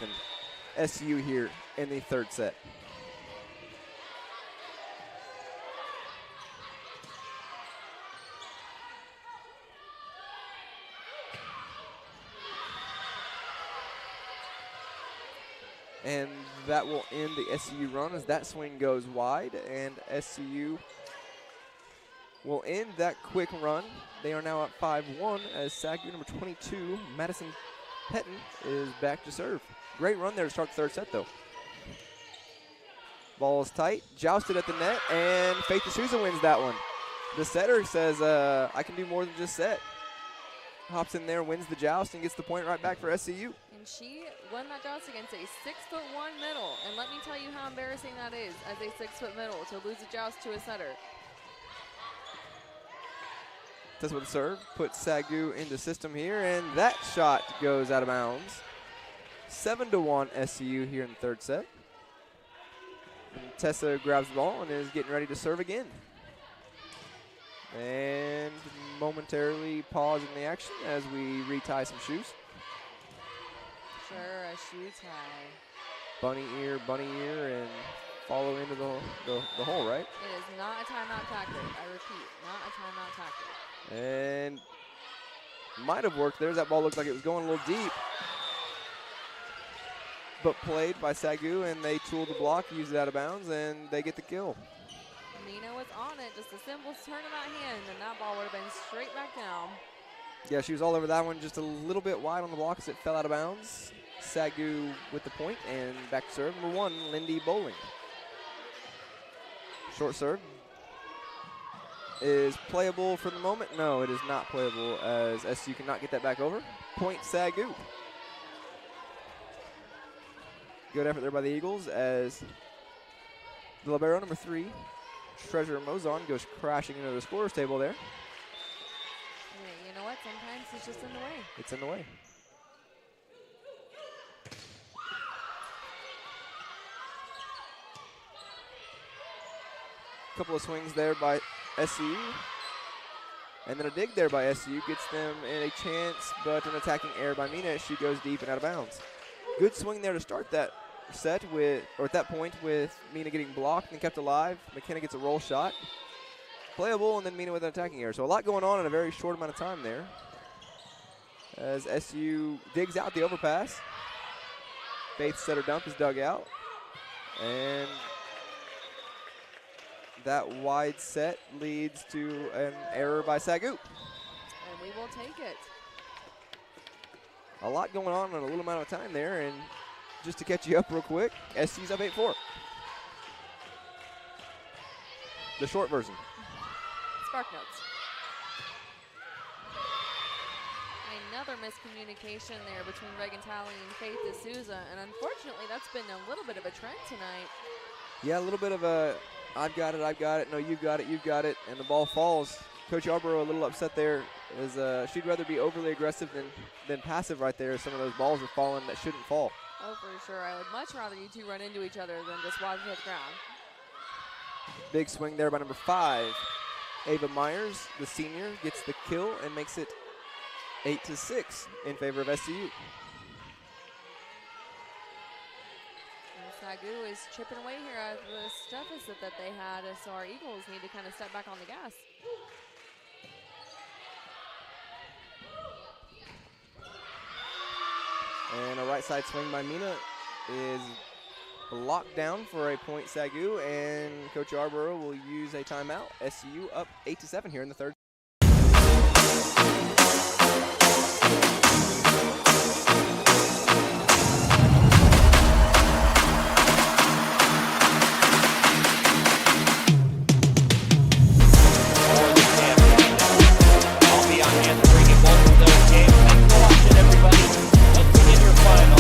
SU here in the third set. And that will end the SCU run as that swing goes wide, and SCU will end that quick run. They are now at 5-1 as Sagu number 22, Madison Pettit, is back to serve. Great run there to start the third set, though. Ball is tight, jousted at the net, and Faith D'Souza wins that one. The setter says, I can do more than just set. Hops in there, wins the joust, and gets the point right back for SCU. And she won that joust against a 6'1" middle. And let me tell you how embarrassing that is as a 6' middle to lose a joust to a setter. That's what the serve puts Sagu into system here, and that shot goes out of bounds. 7-1 SCU here in the third set. And Tessa grabs the ball and is getting ready to serve again. And momentarily pause in the action as we retie some shoes. Sure, a shoe tie. Bunny ear, and follow into the hole, right? It is not a timeout tactic. I repeat, not a timeout tactic. And might have worked. There's that ball looked like it was going a little deep. But played by Sagu, and they tool the block, use it out of bounds, and they get the kill. Mina was on it, just a simple turn of that hand, and that ball would have been straight back down. Yeah, she was all over that one, just a little bit wide on the block as it fell out of bounds. Sagu with the point, and back to serve. Number 1, Lindy Bowling. Short serve. is playable for the moment. No, it is not playable as SU cannot get that back over. Point SAGU. Good effort there by the Eagles as the libero number 3, Treasure Mozon, goes crashing into the scorer's table there. Yeah, you know what? Sometimes it's just in the way. It's in the way. Couple of swings there by SU. And then a dig there by SU gets them in a chance, but an attacking error by Mina as she goes deep and out of bounds. Good swing there to start that set with, or at that point with Mina getting blocked and kept alive. McKenna gets a roll shot. Playable, and then Mina with an attacking error. So a lot going on in a very short amount of time there. As SU digs out the overpass. Faith's setter dump is dug out. And that wide set leads to an error by SAGU. And we will take it. A lot going on in a little amount of time there, and just to catch you up real quick, SU's up 8-4. The short version. Spark notes. Another miscommunication there between Reagan Talley and Faith D'Souza, and unfortunately that's been a little bit of a trend tonight. Yeah, a little bit of a I've got it, no, you've got it, and the ball falls. Coach Yarborough a little upset there, as she'd rather be overly aggressive than passive right there. Some of those balls are falling that shouldn't fall. Oh, for sure. I would much rather you two run into each other than just watch it hit the ground. Big swing there by number 5. Ava Myers, the senior, gets the kill and makes it 8-6 in favor of SCU. And SAGU is chipping away here at the deficit that they had, so our Eagles need to kind of step back on the gas. And a right side swing by Mina is blocked down for a point SAGU, and Coach Yarborough will use a timeout. SCU up 8-7 here in the third. I'll be on hand to bring you both of those games. Thanks for watching, everybody. Let's begin your final.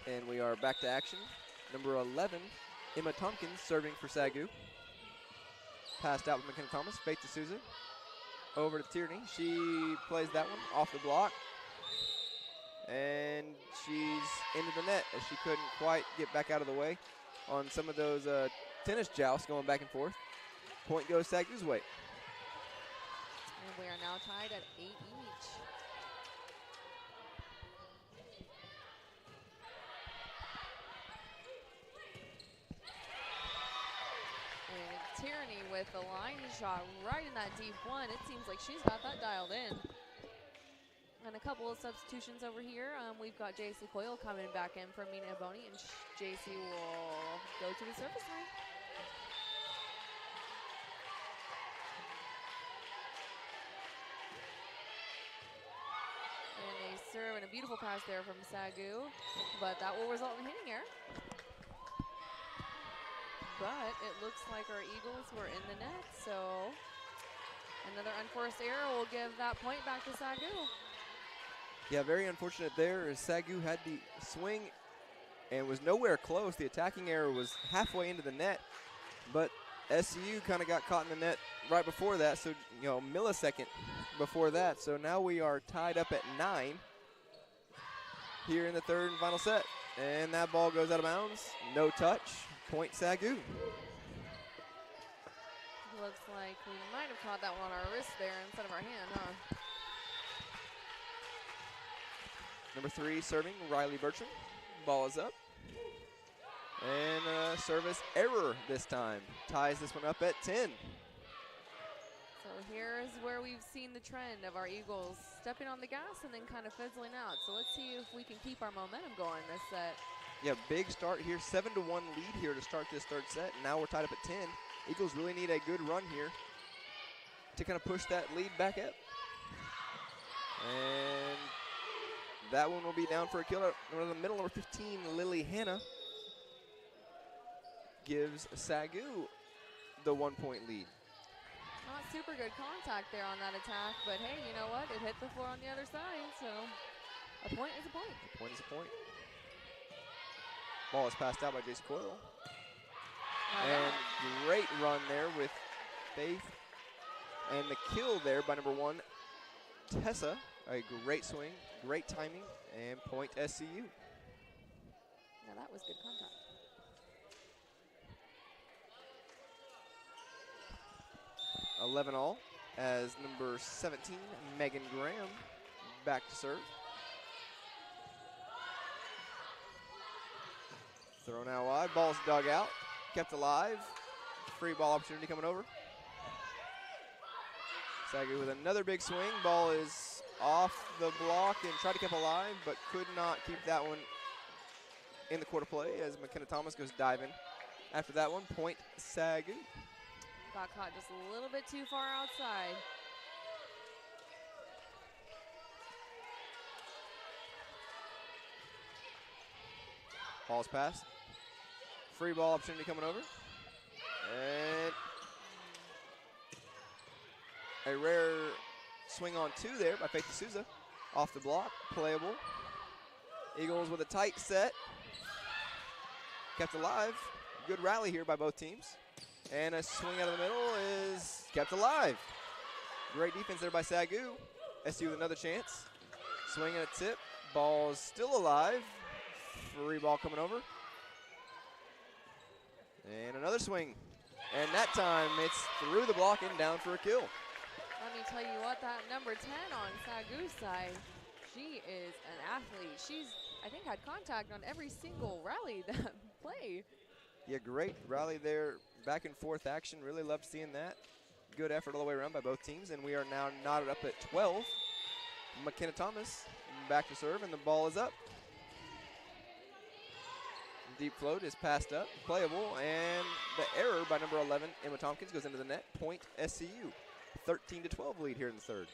And we are back to action. Number 11, Emma Tompkins serving for SAGU. Passed out with McKenna Thomas, Faith D'Souza. Over to Tierney. She plays that one off the block. And she's into the net as she couldn't quite get back out of the way on some of those tennis jousts going back and forth. Point goes SAGU's way. And we are now tied at 8 each. Tierney with the line shot right in that deep one. It seems like she's got that dialed in. And a couple of substitutions over here. We've got JC Coyle coming back in for Mina Boney, and JC will go to the service line. And a serve and a beautiful pass there from SAGU, but that will result in a hitting error. But it looks like our Eagles were in the net, so another unforced error will give that point back to SAGU. Yeah, very unfortunate there as SAGU had the swing and was nowhere close. The attacking error was halfway into the net, but SCU kind of got caught in the net right before that, so, you know, a millisecond before that. So now we are tied up at 9 here in the third and final set. And that ball goes out of bounds. No touch. Point Sagu. Looks like we might have caught that one on our wrist there instead of our hand, huh? Number 3 serving, Riley Bertram. Ball is up. And a service error this time. Ties this one up at 10. So here's where we've seen the trend of our Eagles stepping on the gas and then kind of fizzling out. So let's see if we can keep our momentum going this set. Yeah, big start here. 7-1 lead here to start this third set. Now we're tied up at 10. Eagles really need a good run here to kind of push that lead back up. And that one will be down for a killer. In the middle, number 15, Lily Hanna gives Sagu the 1-point lead. Not super good contact there on that attack, but hey, you know what? It hit the floor on the other side, so a point is a point. A point is a point. Ball is passed out by Jason Coyle. And great run there with Faith. And the kill there by number 1, Tessa. A great swing, great timing, and point SCU. Now that was good contact. $11-all as number 17, Megan Graham, back to serve. Throw now wide, ball's dug out, kept alive. Free ball opportunity coming over. Sagu with another big swing. Ball is off the block and tried to keep alive, but could not keep that one in the quarter play as McKenna Thomas goes diving. After that one, point Sagu. Got caught just a little bit too far outside. Ball's passed. Free ball opportunity coming over. And a rare swing on 2 there by Faith D'Souza. Off the block, playable. Eagles with a tight set. Kept alive. Good rally here by both teams. And a swing out of the middle is kept alive. Great defense there by Sagu. SU with another chance. Swing and a tip. Ball's still alive. Free ball coming over. And another swing. And that time it's through the block and down for a kill. Let me tell you what, that number 10 on Sagu's side, she is an athlete. She's, I think, had contact on every single rally that play. Yeah, great rally there. Back and forth action. Really loved seeing that. Good effort all the way around by both teams. And we are now knotted up at 12. McKenna Thomas back to serve, and the ball is up. Deep float is passed up, playable, and the error by number 11, Emma Tompkins, goes into the net. Point SCU. 13-12 lead here in the third.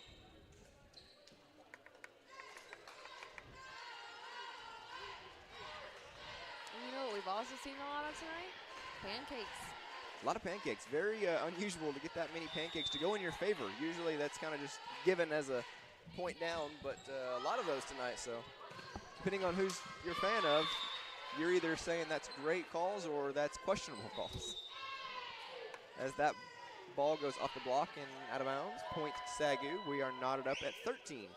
And you know what we've also seen a lot of tonight? Pancakes. A lot of pancakes. Very unusual to get that many pancakes to go in your favor. Usually that's kind of just given as a point down, but a lot of those tonight. So depending on who's you're a fan of, you're either saying that's great calls or that's questionable calls. As that ball goes off the block and out of bounds, point Sagu. We are knotted up at 13.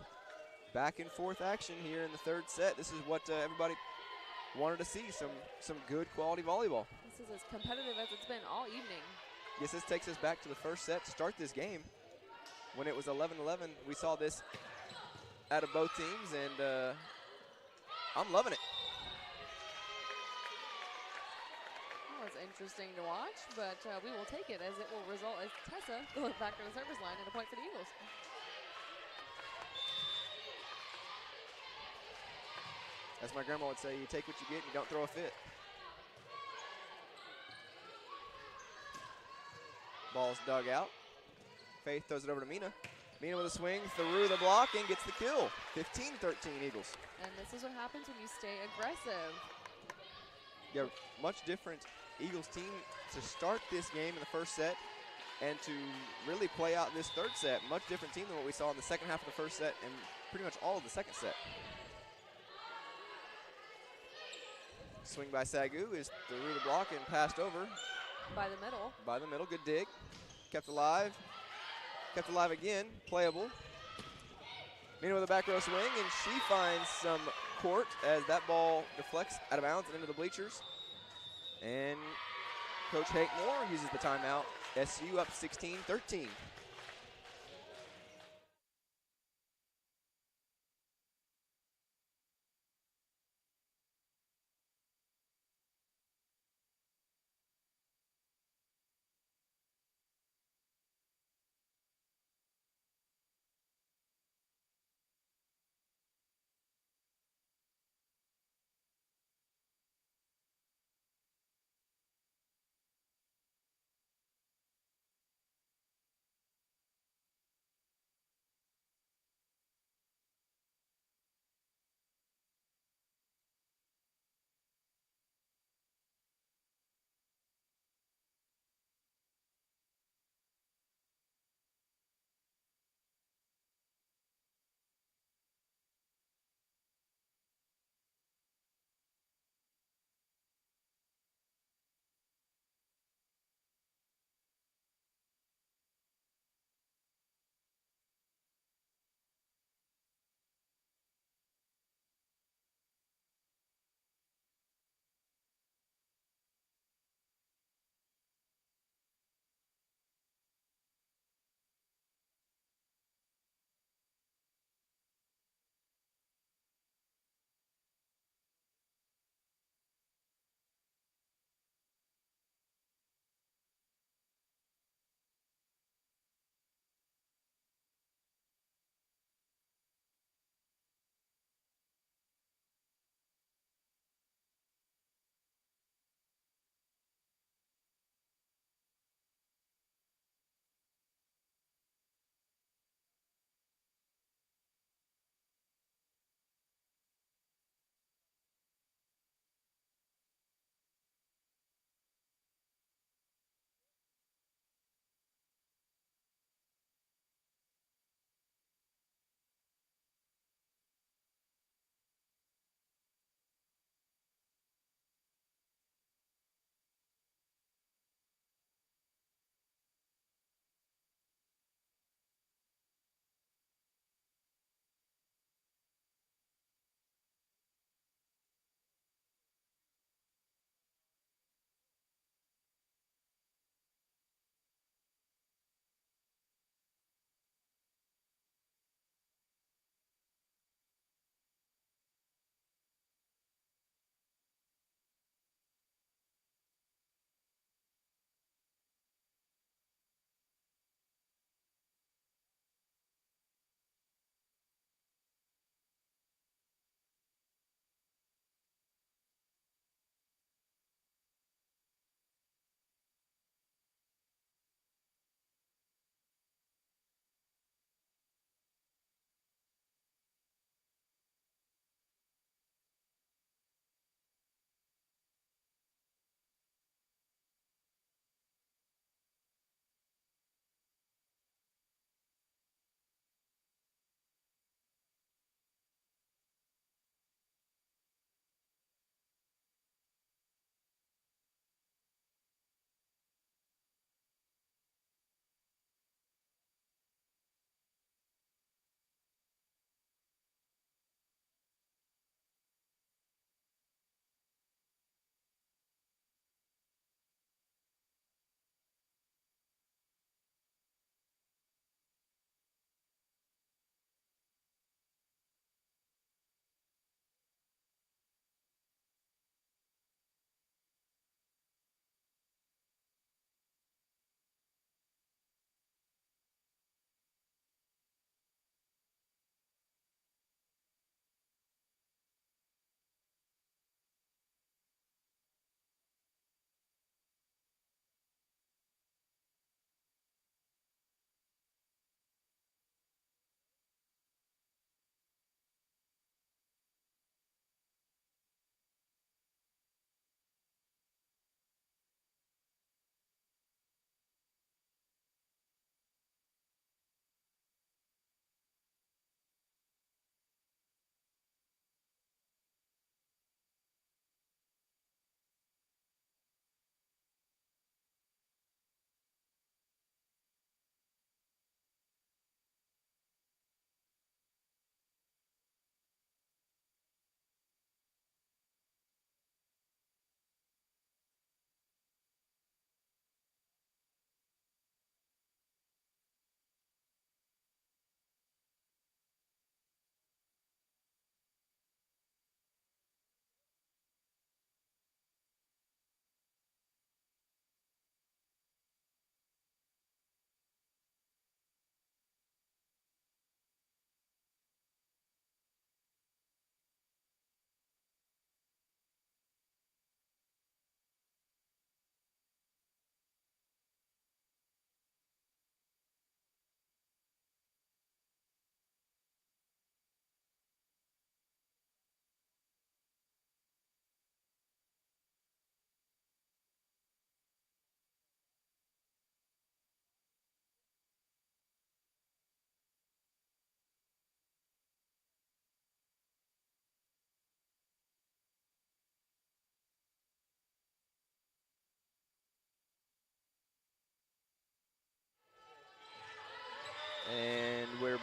Back and forth action here in the third set. This is what everybody wanted to see, some good quality volleyball. This is as competitive as it's been all evening. Yes, this takes us back to the first set to start this game. When it was 11-11, we saw this out of both teams, and I'm loving it. That was interesting to watch, but we will take it as it will result as Tessa goes back to the service line and a point for the Eagles. As my grandma would say, you take what you get and you don't throw a fit. Ball's dug out. Faith throws it over to Mina. Mina with a swing through the block and gets the kill. 15-13 Eagles. And this is what happens when you stay aggressive. Yeah, much different Eagles team to start this game in the first set and to really play out this third set. Much different team than what we saw in the second half of the first set and pretty much all of the second set. Swing by Sagu is through the block and passed over. By the middle. By the middle, good dig. Kept alive. Kept alive again, playable. Mina with a back row swing, and she finds some court as that ball deflects out of bounds and into the bleachers. And Coach Hakemore uses the timeout. SU up 16-13.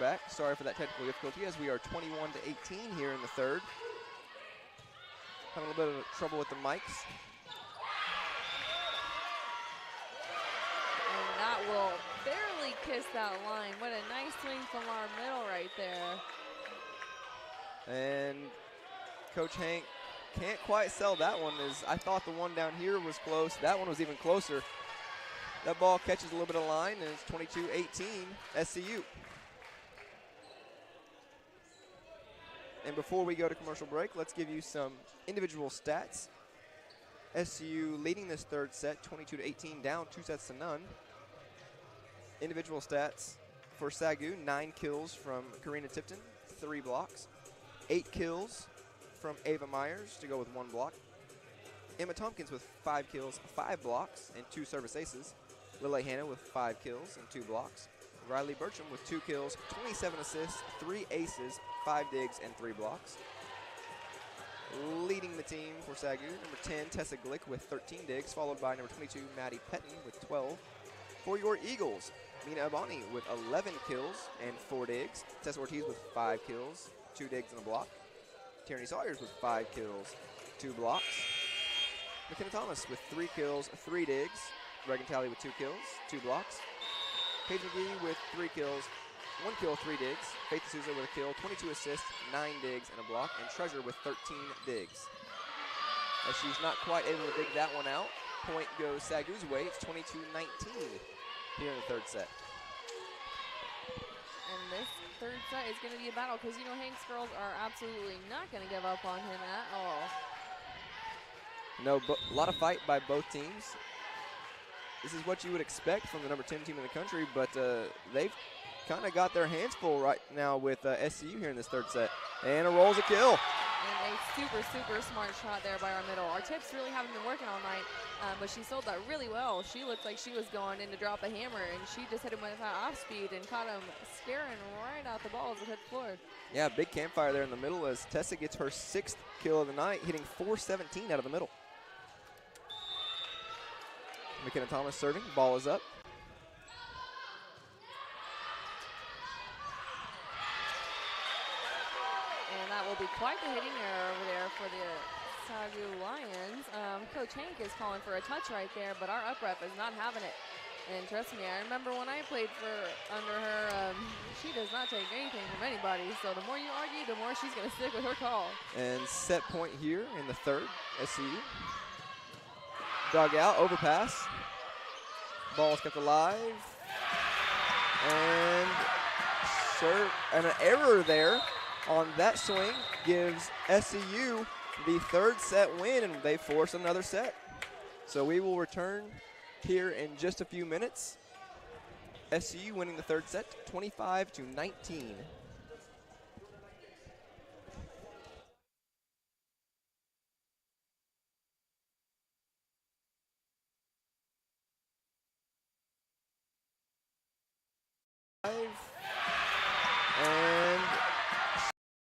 back. Sorry for that technical difficulty as we are 21-18 here in the third. Having a little bit of trouble with the mics. And that will barely kiss that line. What a nice swing from our middle right there. And Coach Hank can't quite sell that one, as I thought the one down here was close. That one was even closer. That ball catches a little bit of line, and it's 22-18 SCU. And before we go to commercial break, let's give you some individual stats. SCU leading this third set, 22-18, down 2-0. Individual stats for Sagu: 9 kills from Karina Tipton, 3 blocks. 8 kills from Ava Myers to go with 1 block. Emma Tompkins with 5 kills, 5 blocks, and 2 service aces. Lily Hanna with 5 kills and 2 blocks. Riley Burcham with 2 kills, 27 assists, 3 aces, 5 digs, and 3 blocks. Leading the team for Sagu, number 10, Tessa Glick with 13 digs, followed by number 22, Maddie Pettin with 12. For your Eagles, Mina Abani with 11 kills and 4 digs. Tessa Ortiz with 5 kills, 2 digs, and a block. Tierney Sawyers with 5 kills, 2 blocks. McKenna Thomas with 3 kills, 3 digs. Reagan Talley with 2 kills, 2 blocks. Paige McGee with 3 kills, 1 kill, 3 digs. Faith D'Souza with a kill, 22 assists, 9 digs, and a block. And Treasure with 13 digs. As she's not quite able to dig that one out, point goes Sagu's way. It's 22-19 here in the third set. And this third set is going to be a battle because, you know, Hank's girls are absolutely not going to give up on him at all. No, a lot of fight by both teams. This is what you would expect from the number 10 team in the country, but they've kind of got their hands full right now with SCU here in this third set. And a roll's a kill. And a super, super smart shot there by our middle. Our tips really haven't been working all night, but she sold that really well. She looked like she was going in to drop a hammer, and she just hit him with that off speed and caught him scaring right out the ball as it hit the floor. Yeah, big campfire there in the middle as Tessa gets her 6th kill of the night, hitting 417 out of the middle. McKenna Thomas serving, ball is up. And that will be quite the hitting error over there for the Sagu Lions. Coach Hank is calling for a touch right there, but our up rep is not having it. And trust me, I remember when I played under her, she does not take anything from anybody. So the more you argue, the more she's going to stick with her call. And set point here in the third, SCU. Dug out, overpass. Ball's kept alive. And an error there on that swing gives SCU the third set win, and they force another set. So we will return here in just a few minutes. SCU winning the third set, 25-19. And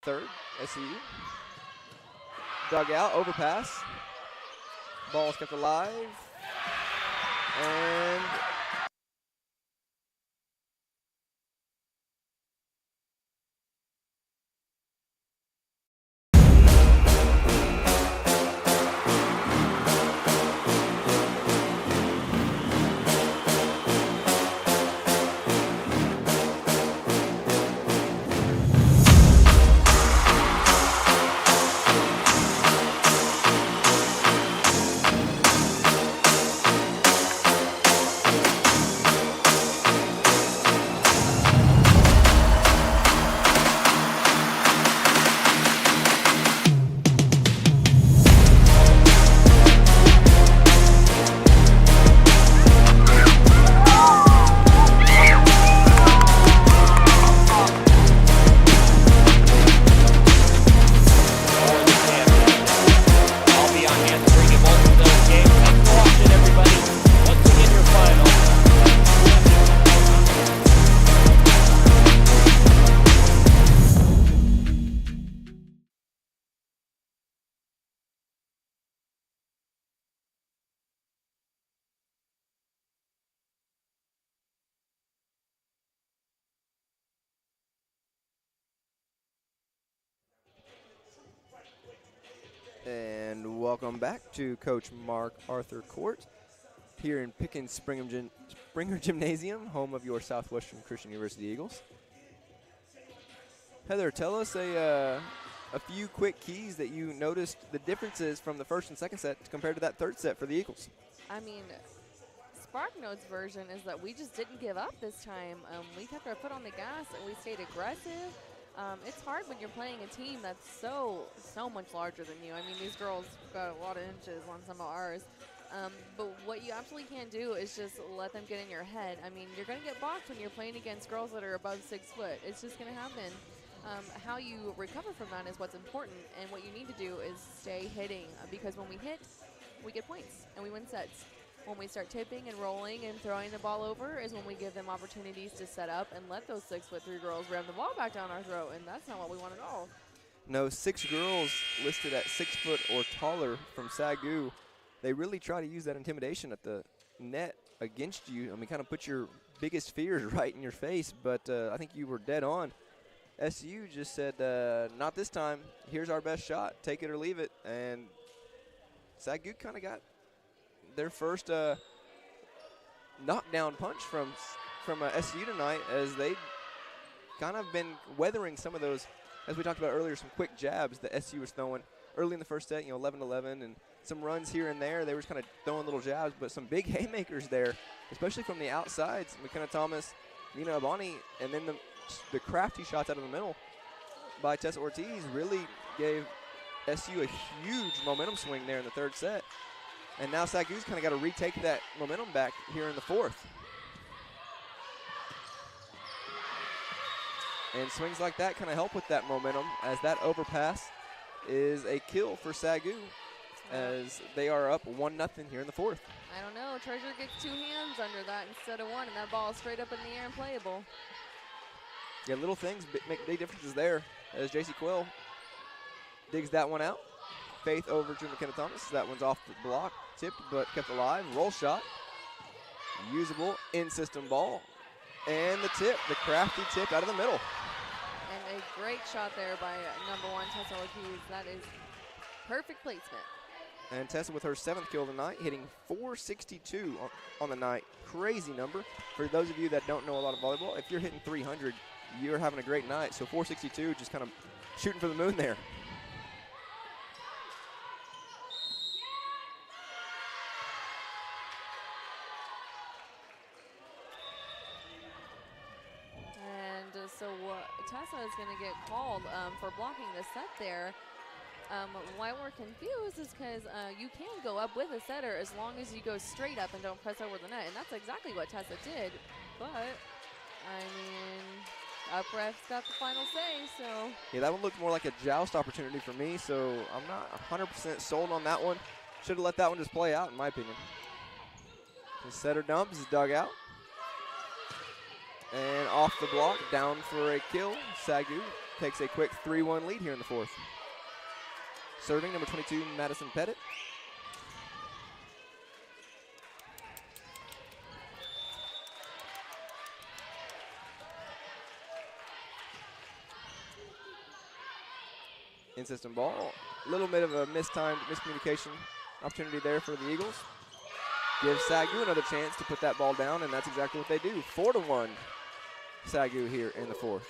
third, SCU. Dug out, overpass. Ball's kept alive. And Welcome back to Coach Mark Arthur Court here in Pickens Springer Gymnasium, home of your Southwestern Christian University Eagles. Heather, tell us a few quick keys that you noticed the differences from the first and second set compared to that third set for the Eagles. I mean, SparkNote's version is that we just didn't give up this time. We kept our foot on the gas and we stayed aggressive. It's hard when you're playing a team that's so much larger than you. I mean, these girls got a lot of inches on some of ours. But what you absolutely can't do is just let them get in your head. I mean, you're going to get boxed when you're playing against girls that are above 6 foot. It's just going to happen. How you recover from that is what's important. And what you need to do is stay hitting. Because when we hit, we get points and we win sets. When we start tipping and rolling and throwing the ball over is when we give them opportunities to set up and let those 6'3" girls ram the ball back down our throat, and that's not what we want at all. No, 6 girls listed at 6 foot or taller from SAGU. They really try to use that intimidation at the net against you. I mean, kind of put your biggest fears right in your face, but I think you were dead on. SU just said, not this time. Here's our best shot. Take it or leave it. And SAGU kind of got their first knockdown punch from SU tonight, as they kind of been weathering some of those, as we talked about earlier, some quick jabs that SU was throwing early in the first set, 11-11, and some runs here and there. They were just kind of throwing little jabs, but some big haymakers there, especially from the outsides. McKenna Thomas, Ava Myers, and then the crafty shots out of the middle by Tessa Ortiz really gave SU a huge momentum swing there in the third set. And now SAGU's kind of got to retake that momentum back here in the fourth. And swings like that kind of help with that momentum, as that overpass is a kill for SAGU, as they are up 1-0 here in the fourth. I don't know. Treasure gets 2 hands under that instead of 1, and that ball is straight up in the air and playable. Yeah, little things make big differences there, as JC Quill digs that one out. Faith over to McKenna Thomas. That one's off the block, tipped but kept alive. Roll shot, usable in-system ball, and the tip, the crafty tip out of the middle. And a great shot there by number 1 Tessa Ortiz. That is perfect placement. And Tessa with her 7th kill of the night, hitting 462 on the night. Crazy number. For those of you that don't know a lot of volleyball, if you're hitting 300, you're having a great night. So 462, just kind of shooting for the moon there. So Tessa is going to get called for blocking the set there. Why we're confused is because you can go up with a setter as long as you go straight up and don't press over the net. And that's exactly what Tessa did. But, I mean, up refs got the final say, so. Yeah, that one looked more like a joust opportunity for me, so I'm not 100% sold on that one. Should have let that one just play out, in my opinion. The setter dump is dug out. And off the block, down for a kill. SAGU takes a quick 3-1 lead here in the fourth. Serving number 22, Madison Pettit. In-system ball. A little bit of a miscommunication opportunity there for the Eagles. Give SAGU another chance to put that ball down, and that's exactly what they do. 4-1. SAGU here in the fourth.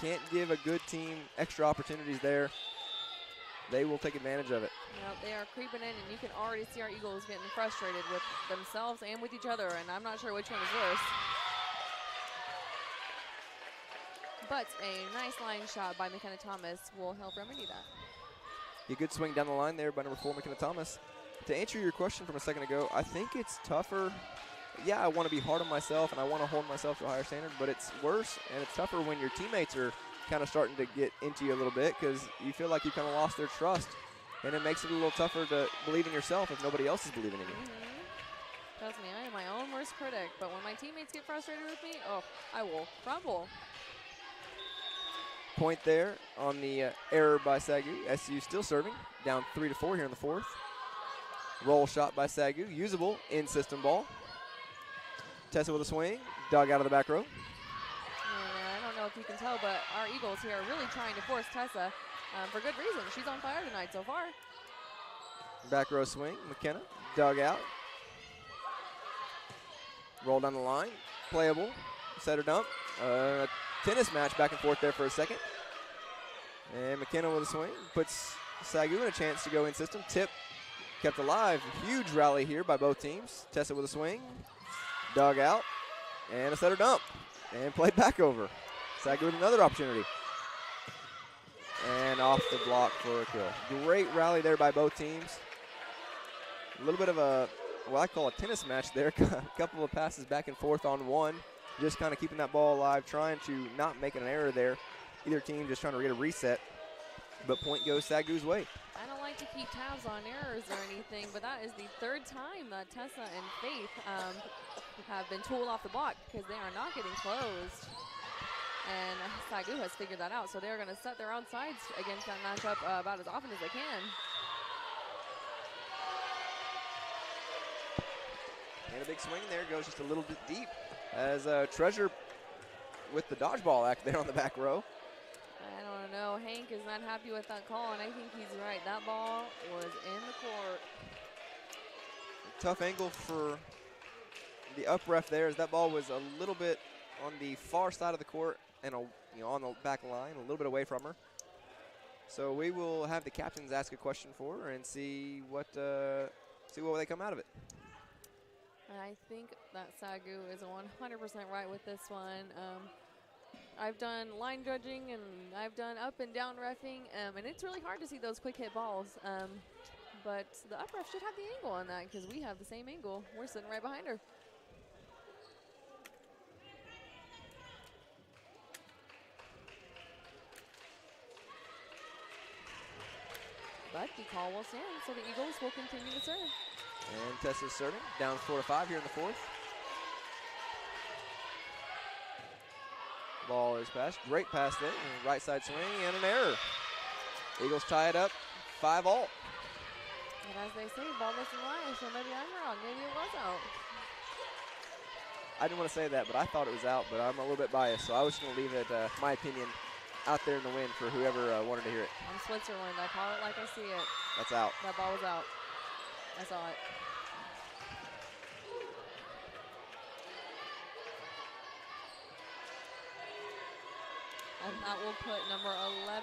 Can't give a good team extra opportunities there. They will take advantage of it. Well, they are creeping in, and you can already see our Eagles getting frustrated with themselves and with each other, and I'm not sure which one is worse. But a nice line shot by McKenna Thomas will help remedy that. A good swing down the line there by number 4, McKenna Thomas. To answer your question from a second ago, I think it's tougher. Yeah, I want to be hard on myself, and I want to hold myself to a higher standard, but it's worse and it's tougher when your teammates are kind of starting to get into you a little bit, because you feel like you kind of lost their trust, and it makes it a little tougher to believe in yourself if nobody else is believing in you. Trust me, I am my own worst critic, but when my teammates get frustrated with me, oh, I will crumble. Point there on the error by SAGU. SU still serving, down 3-4 here in the fourth. Roll shot by SAGU, usable in-system ball. Tessa with a swing, dug out of the back row. Yeah, I don't know if you can tell, but our Eagles here are really trying to force Tessa for good reason. She's on fire tonight so far. Back row swing, McKenna, dug out. Roll down the line, playable, set or dump. Tennis match back and forth there for a second. And McKenna with a swing, puts Sagu in a chance to go in system. Tip kept alive. Huge rally here by both teams. Tessa with a swing, dug out, and a set or dump. And played back over. Sagu with another opportunity. And off the block for a kill. Great rally there by both teams. A little bit of what I call a tennis match there. A couple of passes back and forth on one. Just kind of keeping that ball alive, trying to not make an error there. Either team just trying to get a reset. But point goes Sagu's way. I don't like to keep tabs on errors or anything, but that is the third time that Tessa and Faith have been tooled off the block because they are not getting closed. And Sagu has figured that out, so they're going to set their own sides against that matchup about as often as they can. And a big swing there, goes just a little bit deep as Treasure with the dodgeball act there on the back row. I don't know. Hank is not happy with that call, and I think he's right. That ball was in the court. Tough angle for the up ref there as that ball was a little bit on the far side of the court and on the back line, a little bit away from her. So we will have the captains ask a question for her and see what they come out of it. I think that Sagu is 100% right with this one. I've done line judging and I've done up and down reffing, and it's really hard to see those quick hit balls. But the up ref should have the angle on that because we have the same angle. We're sitting right behind her. But the call will stand, so the Eagles will continue to serve. And Tessa's serving, down 4-5 here in the fourth. Ball is passed, great pass there, and right side swing and an error. Eagles tie it up, 5-all. And as they say, ball doesn't lie, so maybe I'm wrong. Maybe it was out. I didn't want to say that, but I thought it was out, but I'm a little bit biased, so I was just going to leave it, my opinion, out there in the wind for whoever wanted to hear it. I'm Switzerland. I call it like I see it. That's out. That ball was out. I saw it. And that will put number 11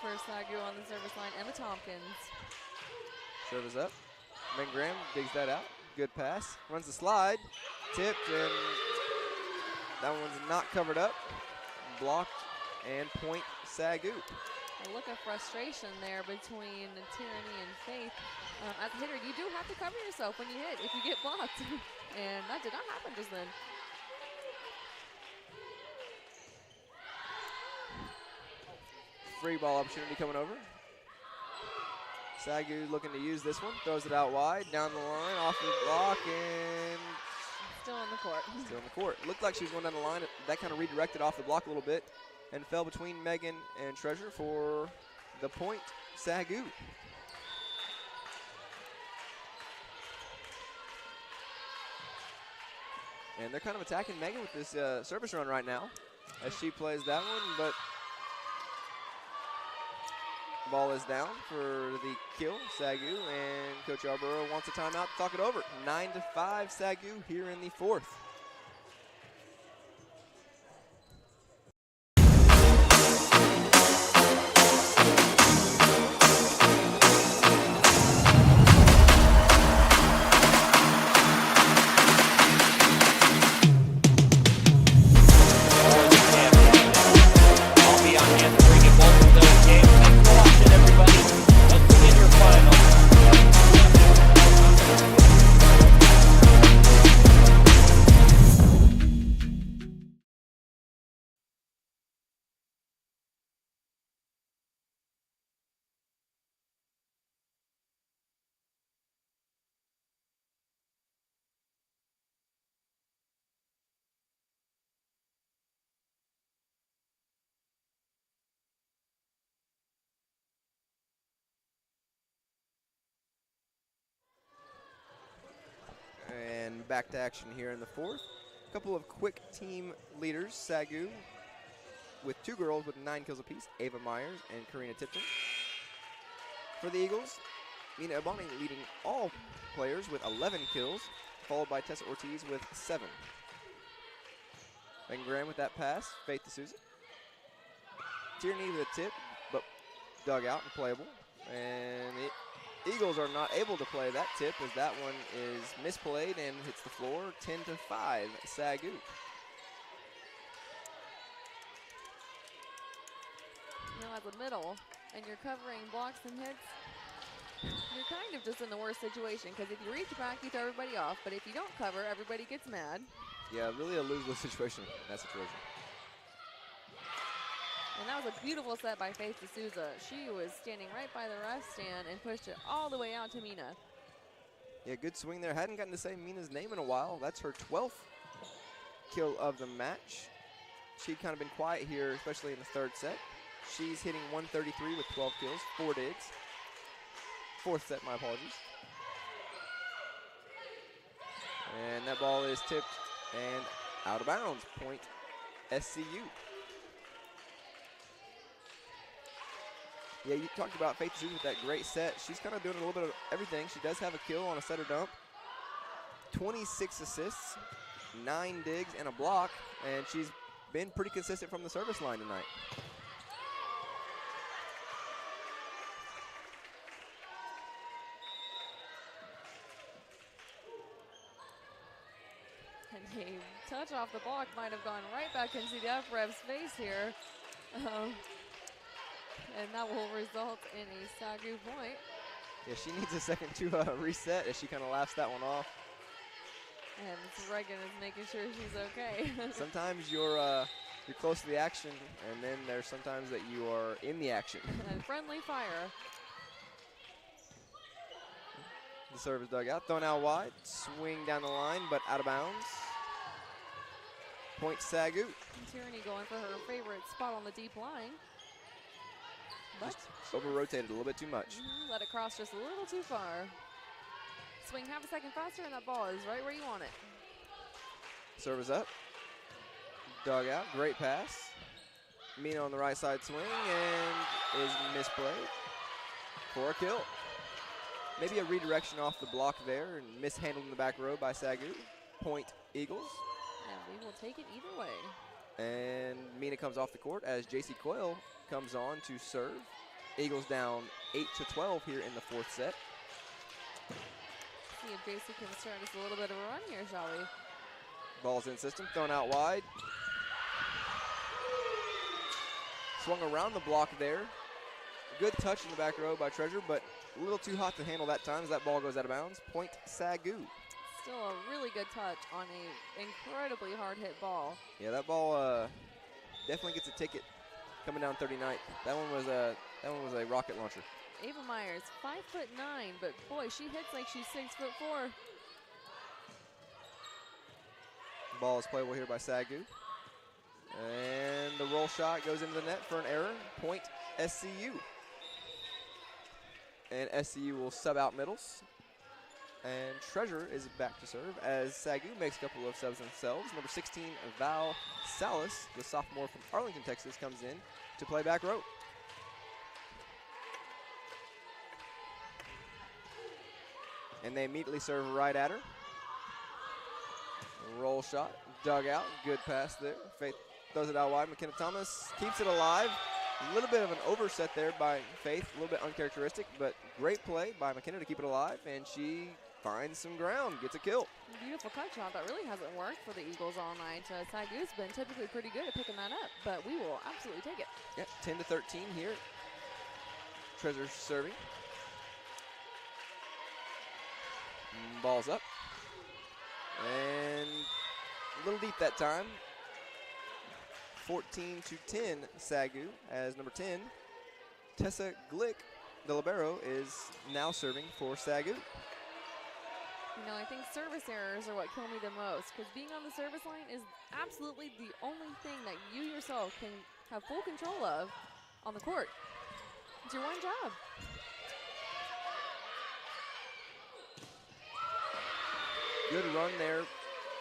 for Sagu on the service line, Emma Tompkins. Service up. Megan Graham digs that out. Good pass. Runs the slide. Tipped, and that one's not covered up. Blocked, and point Sagu. A look of frustration there between Tyranny and Faith. As a hitter, you do have to cover yourself when you hit if you get blocked. And that did not happen just then. Free ball opportunity coming over. Sagu looking to use this one. Throws it out wide, down the line, off the block, and still on the court. Still in the court. Looked like she was going down the line. That kind of redirected off the block a little bit and fell between Megan and Treasure for the point, Sagu. And they're kind of attacking Megan with this service run right now as she plays that one, but ball is down for the kill, Sagu, and Coach Yarborough wants a timeout to talk it over. 9-5 Sagu here in the fourth. And back to action here in the fourth. A couple of quick team leaders. Sagu with 2 girls with 9 kills apiece, Ava Myers and Karina Tipton. For the Eagles, Mina Bonnet leading all players with 11 kills, followed by Tessa Ortiz with 7. Megan Graham with that pass, Faith D'Souza. Tierney with a tip, but dug out and playable. And the Eagles are not able to play that tip as that one is misplayed and hits the floor, 10-5, Sagu. You know, as a middle, and you're covering blocks and hits, you're kind of just in the worst situation, because if you reach back, you throw everybody off, but if you don't cover, everybody gets mad. Yeah, really a lose-lose situation in that situation. And that was a beautiful set by Faith D'Souza. She was standing right by the ref stand and pushed it all the way out to Mina. Yeah, good swing there. Hadn't gotten to say Mina's name in a while. That's her 12th kill of the match. She'd kind of been quiet here, especially in the 3rd set. She's hitting 133 with 12 kills, 4 digs. 4th set, my apologies. And that ball is tipped and out of bounds. Point SCU. Yeah, you talked about Faith D'Souza with that great set. She's kind of doing a little bit of everything. She does have a kill on a setter dump. 26 assists, 9 digs, and a block. And she's been pretty consistent from the service line tonight. And a touch off the block might have gone right back into the F ref's face here. And that will result in a Sagu point. Yeah, she needs a second to reset as she kind of laughs that one off. And Reagan is making sure she's okay. Sometimes you're close to the action, and then there's sometimes that you are in the action. And friendly fire. The serve is dug out, thrown out wide, swing down the line, but out of bounds. Point Sagu. Tierney going for her favorite spot on the deep line. But over-rotated a little bit too much. Let it cross just a little too far. Swing half a second faster, and that ball is right where you want it. Serve is up. Dug out, great pass. Mina on the right side swing and is misplayed for a kill. Maybe a redirection off the block there and mishandled in the back row by Sagu. Point Eagles. And we will take it either way. And Mina comes off the court as JC Coyle comes on to serve. Eagles down 8-12 here in the 4th set. See if JC can start us a little bit of a run here, shall we? Ball's in system, thrown out wide. Swung around the block there. Good touch in the back row by Treasure, but a little too hot to handle that time as that ball goes out of bounds. Point Sagu. Still a really good touch on an incredibly hard hit ball. Yeah, that ball definitely gets a ticket coming down 39th. That one was a rocket launcher. Ava Myers, 5'9", but boy, she hits like she's 6'4". Ball is playable here by Sagu. And the roll shot goes into the net for an error. Point SCU. And SCU will sub out middles. And Treasure is back to serve as Sagu makes a couple of subs themselves. Number 16, Val Salas, the sophomore from Arlington, Texas, comes in to play back row. And they immediately serve right at her. Roll shot, dug out, good pass there. Faith throws it out wide. McKenna Thomas keeps it alive. A little bit of an overset there by Faith, a little bit uncharacteristic, but great play by McKenna to keep it alive, and she finds some ground, gets a kill. Beautiful cut shot that really hasn't worked for the Eagles all night. Sagu's been typically pretty good at picking that up, but we will absolutely take it. Yeah, 10-13 here. Treasure serving. Ball's up. And a little deep that time. 14-10 Sagu as number 10, Tessa Glick, the libero, is now serving for Sagu. You know, I think service errors are what kill me the most, because being on the service line is absolutely the only thing that you yourself can have full control of on the court. It's your one job. Good run there.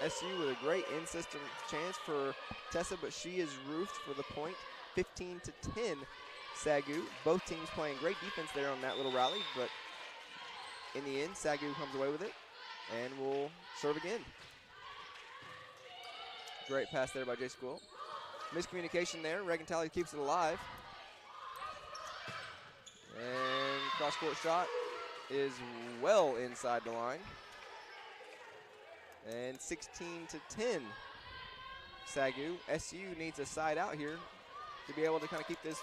SU with a great in-system chance for Tessa, but she is roofed for the point 15-10 Sagu. Both teams playing great defense there on that little rally, but in the end, Sagu comes away with it and will serve again. Great pass there by Jay Squill. Miscommunication there. Reagan Talley keeps it alive. And cross-court shot is well inside the line. And 16-10 Sagu. SU needs a side out here to be able to kind of keep this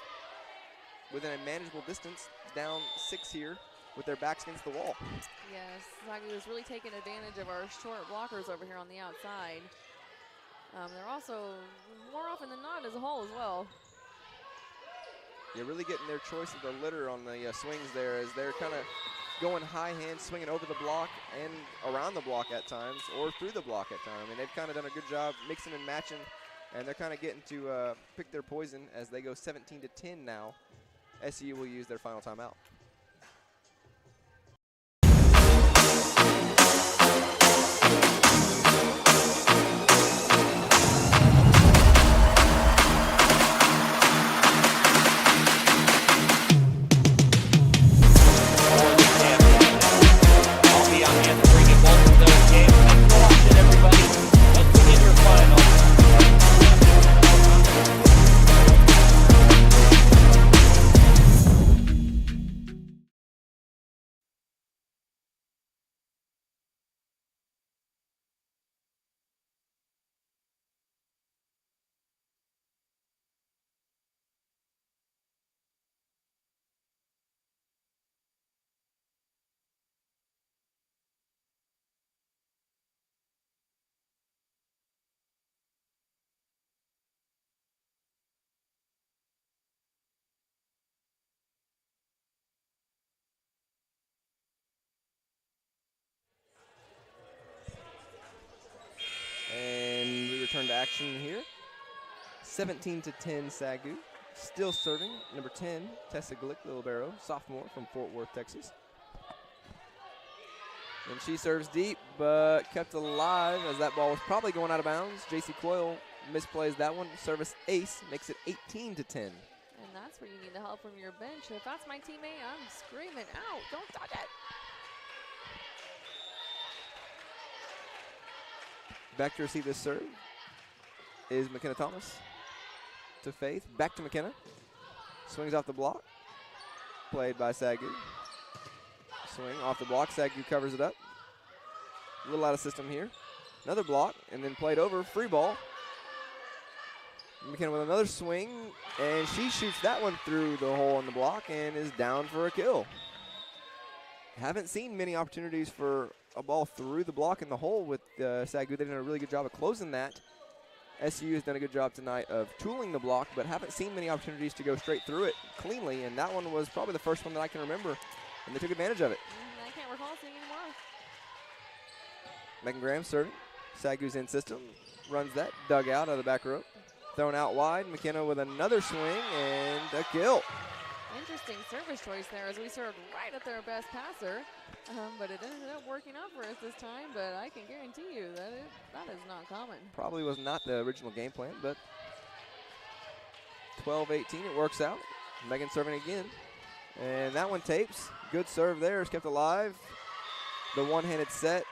within a manageable distance. Down 6 here with their backs against the wall. Yes, Sagu is really taking advantage of our short blockers over here on the outside. They're also, more often than not, as a whole as well. You're really getting their choice of the litter on the swings there as they're kind of going high hand, swinging over the block and around the block at times, or through the block at times. I mean, they've kind of done a good job mixing and matching, and they're kind of getting to pick their poison as they go 17-10 now. SU will use their final timeout. And we return to action here. 17-10 Sagu. Still serving, number 10, Tessa Glick, the libero, sophomore from Fort Worth, Texas. And she serves deep, but kept alive as that ball was probably going out of bounds. JC Coyle misplays that one. Service ace makes it 18-10. And that's where you need the help from your bench. If that's my teammate, I'm screaming out. Don't touch it. Back to receive this serve is McKenna Thomas to Faith. Back to McKenna. Swings off the block. Played by Sagu. Swing off the block. Sagu covers it up. A little out of system here. Another block and then played over. Free ball. McKenna with another swing, and she shoots that one through the hole in the block and is down for a kill. Haven't seen many opportunities for a ball through the block in the hole with Sagu. They've done a really good job of closing that. SU has done a good job tonight of tooling the block, but haven't seen many opportunities to go straight through it cleanly, and that one was probably the first one that I can remember, and they took advantage of it. I can't recall seeing any more. Megan Graham serving. Sagu's in system. Runs that. Dug out of the back rope. Thrown out wide. McKenna with another swing and a kill. Interesting service choice there as we served right at their best passer. But it ended up working out for us this time, but I can guarantee you that is not common. Probably was not the original game plan, but 12-18, it works out. Megan serving again. And that one tapes. Good serve there, is kept alive. The one-handed set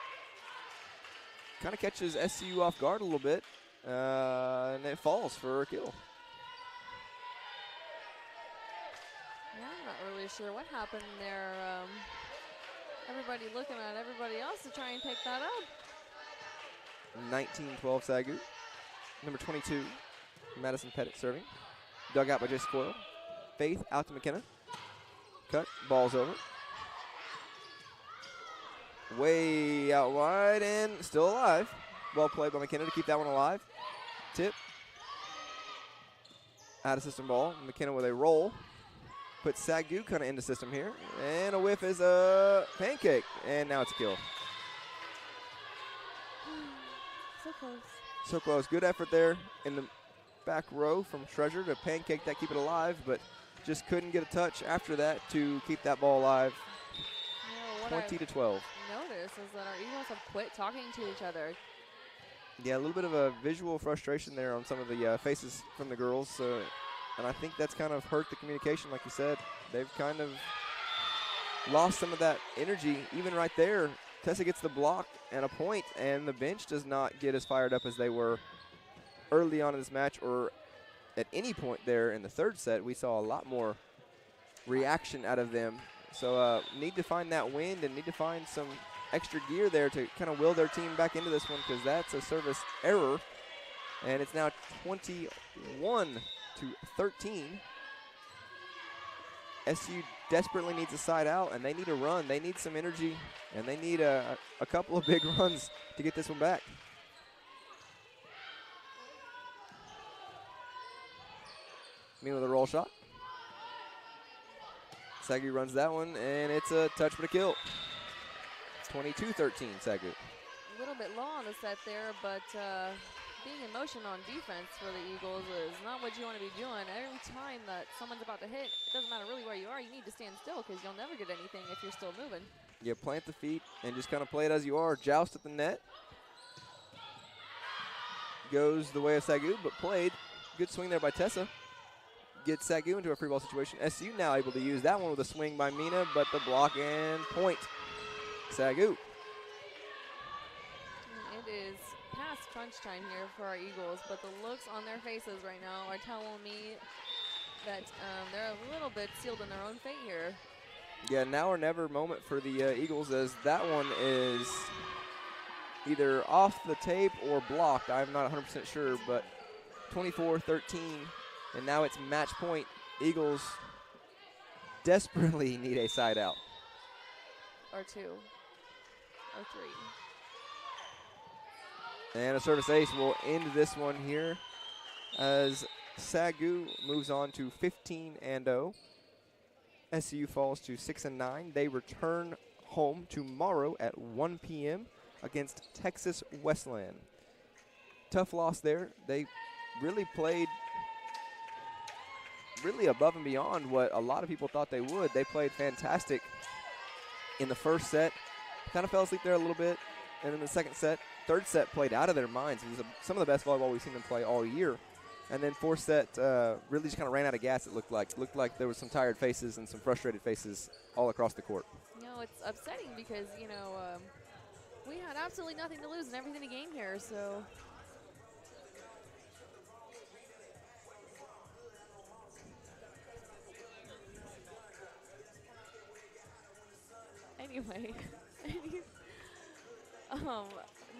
kind of catches SCU off guard a little bit, and it falls for a kill. Yeah, I'm not really sure what happened there. Everybody looking at everybody else to try and pick that up. 19-12 Sagu. Number 22, Madison Pettit serving. Dug out by Jay Spoil. Faith out to McKenna. Cut, ball's over. Way out wide and still alive. Well played by McKenna to keep that one alive. Tip. Out of system ball. McKenna with a roll. Puts Sagu kind of into system here. And a whiff is a pancake. And now it's a kill. So close. So close. Good effort there in the back row from Treasure to pancake that, keep it alive, but just couldn't get a touch after that to keep that ball alive. 20-12. Notice is that our Eagles have quit talking to each other. Yeah, a little bit of a visual frustration there on some of the faces from the girls. So And I think that's kind of hurt the communication, like you said. They've kind of lost some of that energy. Even right there, Tessa gets the block and a point, and the bench does not get as fired up as they were early on in this match or at any point there in the third set. We saw a lot more reaction out of them. So need to find that wind and need to find some extra gear there to kind of will their team back into this one, because that's a service error. And it's now 21-13. SU desperately needs a side out, and they need a run. They need some energy, and they need a couple of big runs to get this one back. Me with a roll shot. Sagu runs that one, and it's a touch but a kill. It's 22-13, Sagu. A little bit low on the set there, but being in motion on defense for the Eagles is not what you want to be doing. Every time that someone's about to hit, it doesn't matter really where you are, you need to stand still because you'll never get anything if you're still moving. Yeah, plant the feet and just kind of play it as you are. Joust at the net. Goes the way of Sagu, but played. Good swing there by Tessa. Gets Sagu into a free ball situation. SU now able to use that one with a swing by Mina, but the block and point. Sagu. It is past crunch time here for our Eagles, but the looks on their faces right now are telling me that they're a little bit sealed in their own fate here. Yeah, now or never moment for the Eagles, as that one is either off the tape or blocked. I'm not 100% sure, but 24-13, and now it's match point. Eagles desperately need a side out. Or two. Or three. And a service ace will end this one here as Sagu moves on to 15-0. SU falls to 6-9. They return home tomorrow at 1 p.m. against Texas Westland. Tough loss there. They really played above and beyond what a lot of people thought they would. They played fantastic in the first set. Kind of fell asleep there a little bit. And in the second set, third set played out of their minds. It was some of the best volleyball we've seen them play all year. And then fourth set really just kind of ran out of gas, it looked like. It looked like there were some tired faces and some frustrated faces all across the court. You know, it's upsetting because, you know, we had absolutely nothing to lose and everything to gain here, so. Anyway,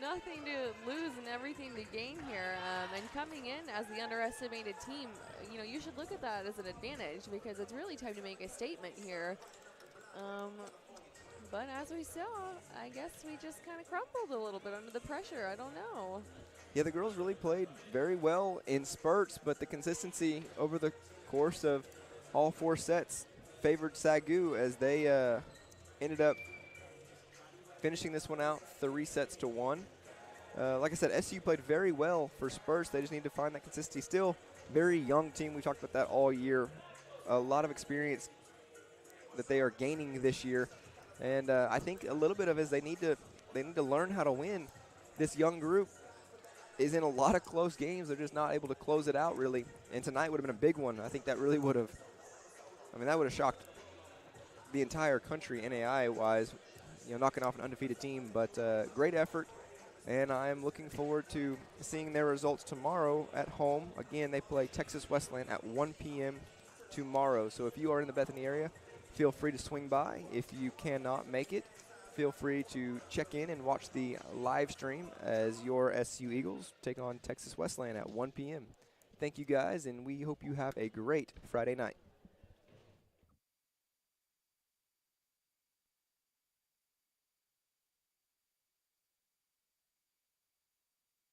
nothing to lose and everything to gain here. And coming in as the underestimated team, you know, you should look at that as an advantage because it's really time to make a statement here. But as we saw, I guess we just kind of crumpled a little bit under the pressure. I don't know. Yeah, the girls really played very well in spurts, but the consistency over the course of all four sets favored Sagu as they ended up finishing this one out 3-1. Like I said, SU played very well for spurts. They just need to find that consistency. Still very young team. We talked about that all year. A lot of experience that they are gaining this year. And I think a little bit of it is they need to learn how to win. This young group is in a lot of close games. They're just not able to close it out really. And tonight would have been a big one. I think that really would have, that would have shocked the entire country NAI-wise, you know, knocking off an undefeated team. But great effort, and I'm looking forward to seeing their results tomorrow at home. Again, they play Texas Westland at 1 p.m. tomorrow. So if you are in the Bethany area, feel free to swing by. If you cannot make it, feel free to check in and watch the live stream as your SU Eagles take on Texas Westland at 1 p.m. Thank you guys, and we hope you have a great Friday night.